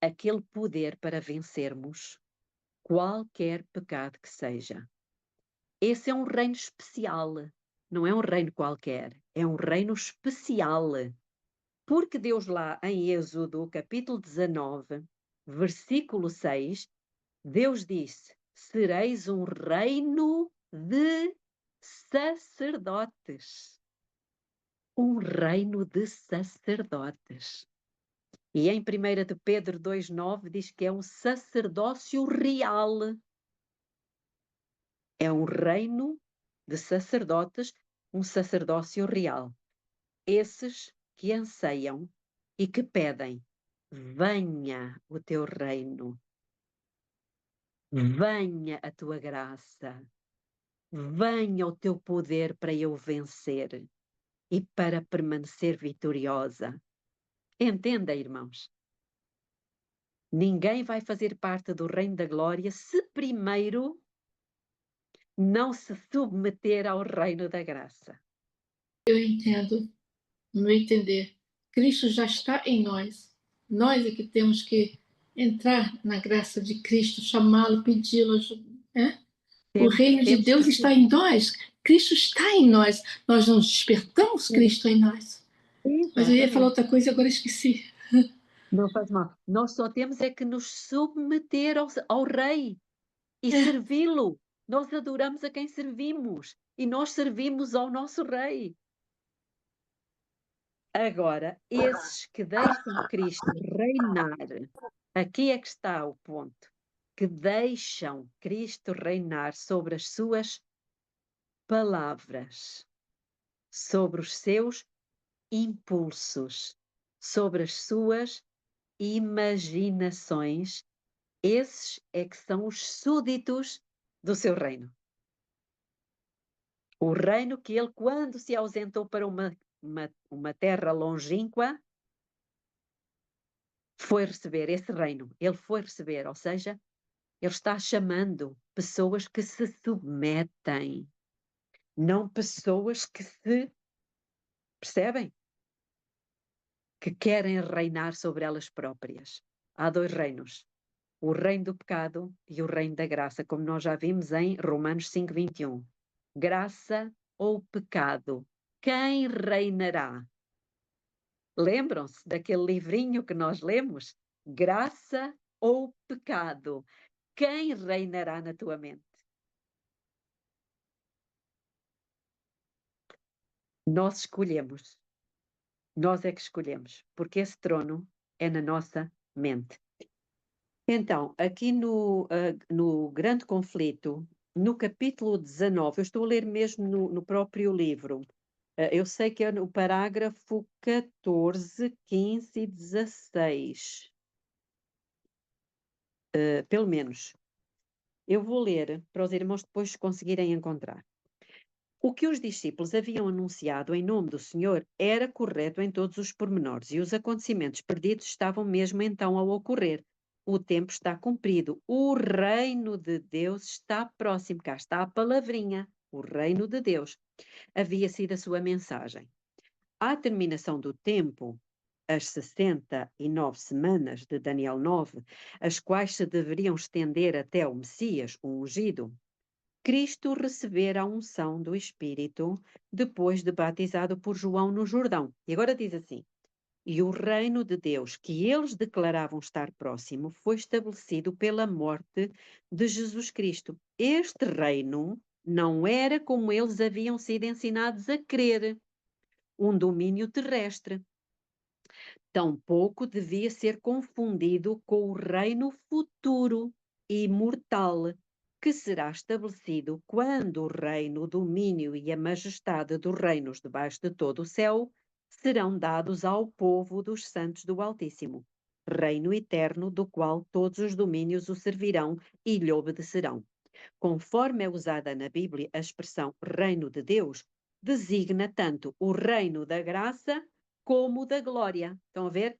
Aquele poder para vencermos qualquer pecado que seja. Esse é um reino especial, não é um reino qualquer, é um reino especial. Porque Deus lá em Êxodo, capítulo 19, versículo 6, Deus disse: sereis um reino de sacerdotes. Um reino de sacerdotes. E em 1 de Pedro 2,9 diz que é um sacerdócio real. É um reino de sacerdotes, um sacerdócio real. Esses que anseiam e que pedem: venha o teu reino, venha a tua graça, venha o teu poder para eu vencer e para permanecer vitoriosa. Entenda, irmãos. Ninguém vai fazer parte do reino da glória se primeiro não se submeter ao reino da graça. Eu entendo, no meu entender, Cristo já está em nós. Nós é que temos que entrar na graça de Cristo, chamá-lo, pedi-lo, né? O reino de Deus está em nós. Cristo está em nós. Nós não despertamos Cristo em nós. Mas eu ia falar outra coisa e agora esqueci. Não faz mal. Nós só temos é que nos submeter ao Rei e servi-lo. Nós adoramos a quem servimos e nós servimos ao nosso Rei. Agora, esses que deixam Cristo reinar, aqui é que está o ponto, que deixam Cristo reinar sobre as suas palavras, sobre os seus impulsos, sobre as suas imaginações, esses é que são os súditos do seu reino. O reino que ele, quando se ausentou para uma terra longínqua, foi receber esse reino. Ele foi receber, ou seja, ele está chamando pessoas que se submetem, não pessoas que se, percebem? Que querem reinar sobre elas próprias. Há dois reinos. O reino do pecado e o reino da graça, como nós já vimos em Romanos 5:21. Graça ou pecado? Quem reinará? Lembram-se daquele livrinho que nós lemos? Graça ou pecado? Quem reinará na tua mente? Nós escolhemos. Nós é que escolhemos, porque esse trono é na nossa mente. Então, aqui no Grande Conflito, no capítulo 19, eu estou a ler mesmo no próprio livro, eu sei que é no parágrafo 14, 15 e 16, pelo menos. Eu vou ler para os irmãos depois conseguirem encontrar. O que os discípulos haviam anunciado em nome do Senhor era correto em todos os pormenores, e os acontecimentos perdidos estavam mesmo então a ocorrer. O tempo está cumprido, o reino de Deus está próximo. Cá está a palavrinha, o reino de Deus. Havia sido a sua mensagem. À terminação do tempo, as 69 semanas de Daniel 9, as quais se deveriam estender até o Messias, o ungido, Cristo recebera a unção do Espírito depois de batizado por João no Jordão. E agora diz assim: e o reino de Deus que eles declaravam estar próximo foi estabelecido pela morte de Jesus Cristo. Este reino não era como eles haviam sido ensinados a crer, um domínio terrestre. Tampouco devia ser confundido com o reino futuro e imortal, que será estabelecido quando o reino, o domínio e a majestade dos reinos debaixo de todo o céu serão dados ao povo dos santos do Altíssimo, reino eterno do qual todos os domínios o servirão e lhe obedecerão. Conforme é usada na Bíblia a expressão reino de Deus, designa tanto o reino da graça como o da glória. Estão a ver?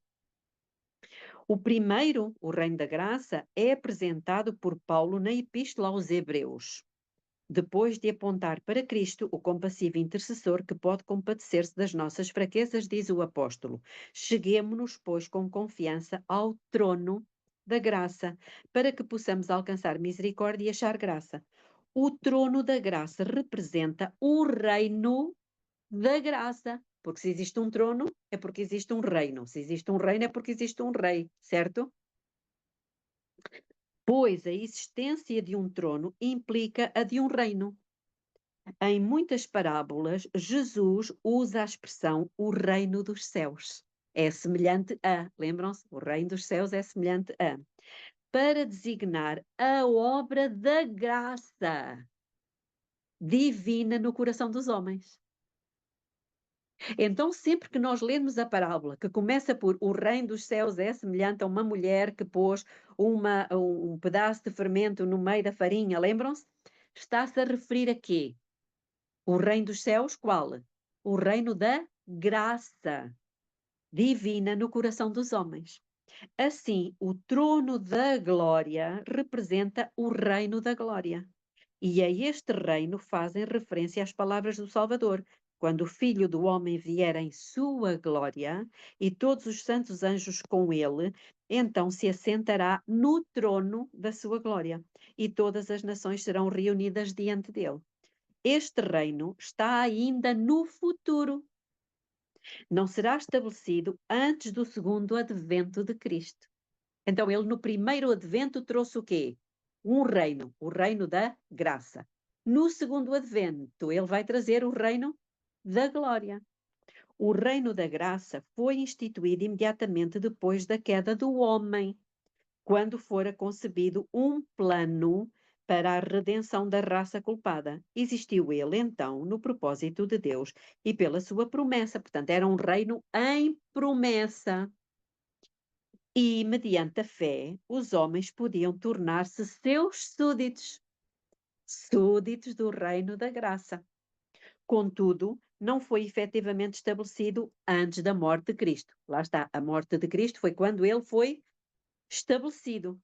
O primeiro, o reino da graça, é apresentado por Paulo na Epístola aos Hebreus. depois de apontar para Cristo, o compassivo intercessor que pode compadecer-se das nossas fraquezas, diz o apóstolo. Cheguemo-nos, pois, com confiança ao trono da graça, para que possamos alcançar misericórdia e achar graça. O trono da graça representa o reino da graça, porque se existe um trono, é porque existe um reino. Se existe um reino, é porque existe um rei, certo? Pois a existência de um trono implica a de um reino. Em muitas parábolas, Jesus usa a expressão o reino dos céus. É semelhante a, lembram-se? O reino dos céus é semelhante a, para designar a obra da graça divina no coração dos homens. Então, sempre que nós lemos a parábola, que começa por o reino dos céus é semelhante a uma mulher que pôs um pedaço de fermento no meio da farinha, lembram-se? Está-se a referir a quê? O reino dos céus, qual? O reino da graça divina no coração dos homens. Assim, o trono da glória representa o reino da glória. E a este reino fazem referência às palavras do Salvador. Quando o Filho do Homem vier em sua glória e todos os santos anjos com ele, então se assentará no trono da sua glória e todas as nações serão reunidas diante dele. Este reino está ainda no futuro. Não será estabelecido antes do segundo advento de Cristo. Então, ele no primeiro advento trouxe o quê? Um reino, o reino da graça. No segundo advento, ele vai trazer o reino da glória. O reino da graça foi instituído imediatamente depois da queda do homem, quando fora concebido um plano para a redenção da raça culpada. Existiu ele, então, no propósito de Deus e pela sua promessa. Portanto, era um reino em promessa. E, mediante a fé, os homens podiam tornar-se seus súditos, súditos do reino da graça. Contudo, não foi efetivamente estabelecido antes da morte de Cristo. Lá está, a morte de Cristo foi quando ele foi estabelecido.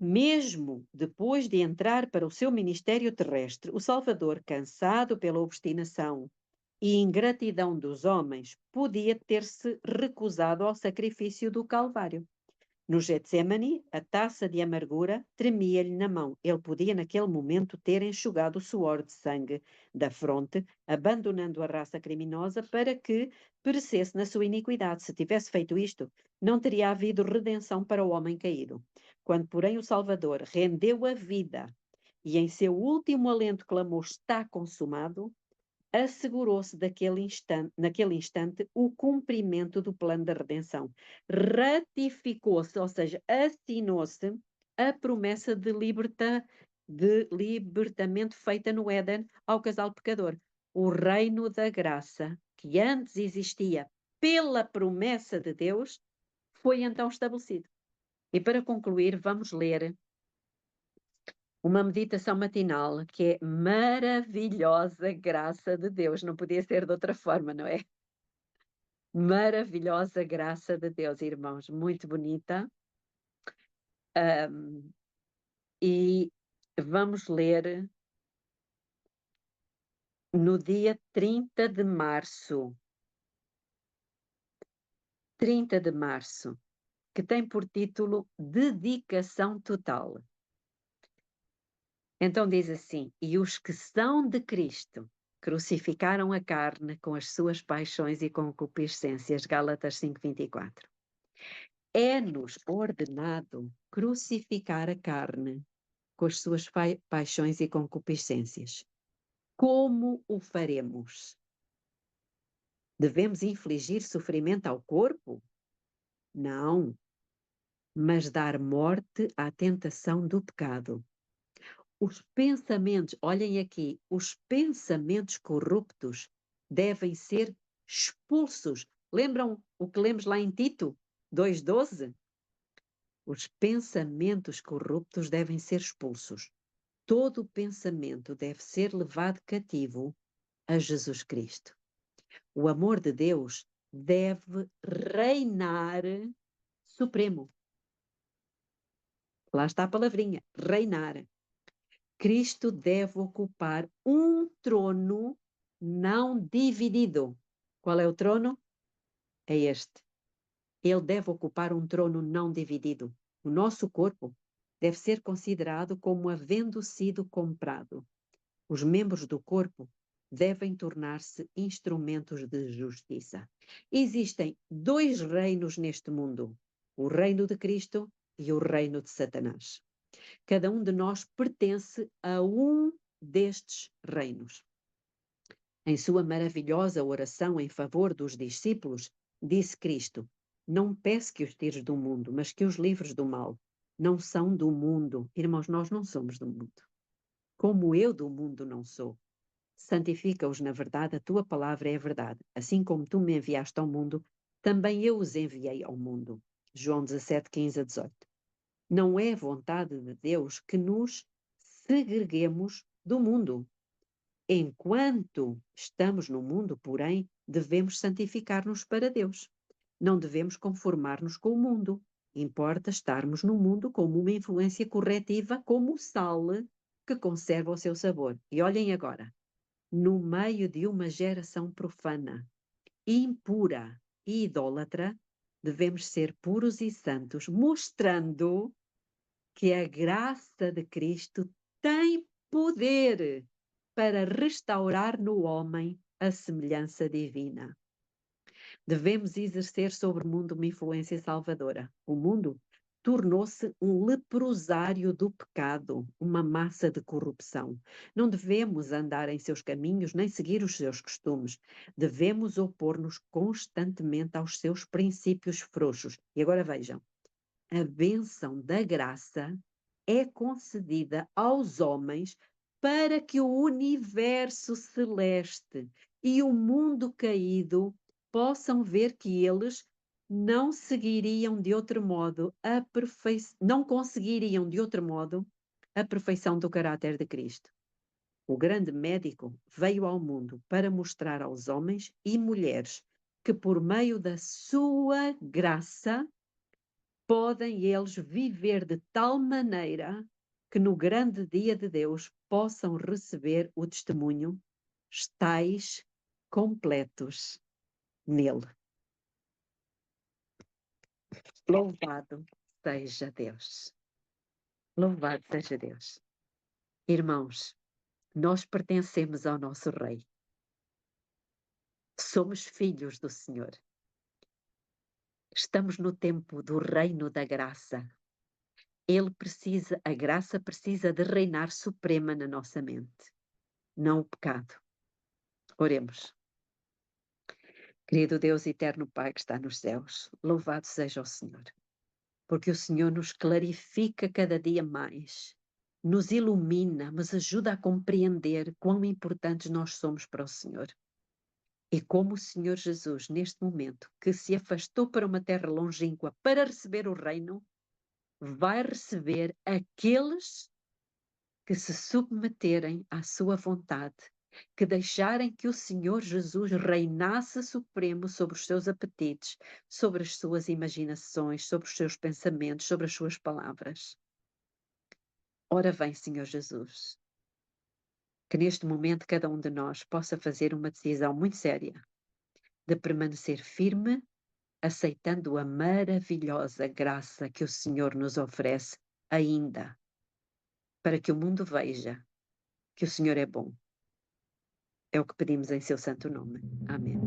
Mesmo depois de entrar para o seu ministério terrestre, o Salvador, cansado pela obstinação e ingratidão dos homens, podia ter-se recusado ao sacrifício do Calvário. No Getsemane, a taça de amargura tremia-lhe na mão. Ele podia, naquele momento, ter enxugado o suor de sangue da fronte, abandonando a raça criminosa para que perecesse na sua iniquidade. Se tivesse feito isto, não teria havido redenção para o homem caído. Quando, porém, o Salvador rendeu a vida e em seu último alento clamou: está consumado, assegurou-se naquele instante o cumprimento do plano da redenção. Ratificou-se, ou seja, assinou-se a promessa de libertamento feita no Éden ao casal pecador. O reino da graça, que antes existia pela promessa de Deus, foi então estabelecido. E para concluir, vamos ler uma meditação matinal que é maravilhosa graça de Deus. Não podia ser de outra forma, não é? Maravilhosa graça de Deus, irmãos. Muito bonita. E vamos ler no dia 30 de março. 30 de março, que tem por título Dedicação Total. Então diz assim: e os que são de Cristo crucificaram a carne com as suas paixões e concupiscências. Gálatas 5:24. É-nos ordenado crucificar a carne com as suas paixões e concupiscências. Como o faremos? Devemos infligir sofrimento ao corpo? Não, mas dar morte à tentação do pecado. Os pensamentos, olhem aqui, os pensamentos corruptos devem ser expulsos. Lembram o que lemos lá em Tito 2:12? Os pensamentos corruptos devem ser expulsos. Todo pensamento deve ser levado cativo a Jesus Cristo. O amor de Deus deve reinar supremo. Lá está a palavrinha, reinar. Cristo deve ocupar um trono não dividido. Qual é o trono? É este. Ele deve ocupar um trono não dividido. O nosso corpo deve ser considerado como havendo sido comprado. Os membros do corpo devem tornar-se instrumentos de justiça. Existem 2 reinos neste mundo: o reino de Cristo e o reino de Satanás. Cada um de nós pertence a um destes reinos. Em sua maravilhosa oração em favor dos discípulos, disse Cristo: não peço que os tires do mundo, mas que os livres do mal. Não são do mundo. Irmãos, nós não somos do mundo. Como eu do mundo não sou. Santifica-os na verdade, a tua palavra é a verdade. Assim como tu me enviaste ao mundo, também eu os enviei ao mundo. João 17, 15 a 18. Não é vontade de Deus que nos segreguemos do mundo. Enquanto estamos no mundo, porém, devemos santificar-nos para Deus. Não devemos conformar-nos com o mundo. Importa estarmos no mundo como uma influência corretiva, como o sal que conserva o seu sabor. E olhem agora, no meio de uma geração profana, impura e idólatra, devemos ser puros e santos, mostrando que a graça de Cristo tem poder para restaurar no homem a semelhança divina. Devemos exercer sobre o mundo uma influência salvadora. O mundo tornou-se um leprosário do pecado, uma massa de corrupção. Não devemos andar em seus caminhos nem seguir os seus costumes. Devemos opor-nos constantemente aos seus princípios frouxos. E agora vejam, a bênção da graça é concedida aos homens para que o universo celeste e o mundo caído possam ver que eles não conseguiriam de outro modo a perfeição do caráter de Cristo. O grande médico veio ao mundo para mostrar aos homens e mulheres que por meio da sua graça podem eles viver de tal maneira que no grande dia de Deus possam receber o testemunho, estais completos nele. Louvado seja Deus. Louvado seja Deus. Irmãos, nós pertencemos ao nosso Rei. Somos filhos do Senhor. Estamos no tempo do reino da graça. A graça precisa de reinar suprema na nossa mente, não o pecado. Oremos. Querido Deus eterno Pai que está nos céus, louvado seja o Senhor, porque o Senhor nos clarifica cada dia mais, nos ilumina, nos ajuda a compreender quão importantes nós somos para o Senhor. E como o Senhor Jesus, neste momento, que se afastou para uma terra longínqua para receber o reino, vai receber aqueles que se submeterem à sua vontade, que deixarem que o Senhor Jesus reinasse supremo sobre os seus apetites, sobre as suas imaginações, sobre os seus pensamentos, sobre as suas palavras. Ora vem, Senhor Jesus, que neste momento cada um de nós possa fazer uma decisão muito séria de permanecer firme, aceitando a maravilhosa graça que o Senhor nos oferece ainda, para que o mundo veja que o Senhor é bom. É o que pedimos em seu santo nome. Amém.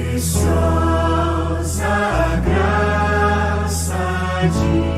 Preciosa graça de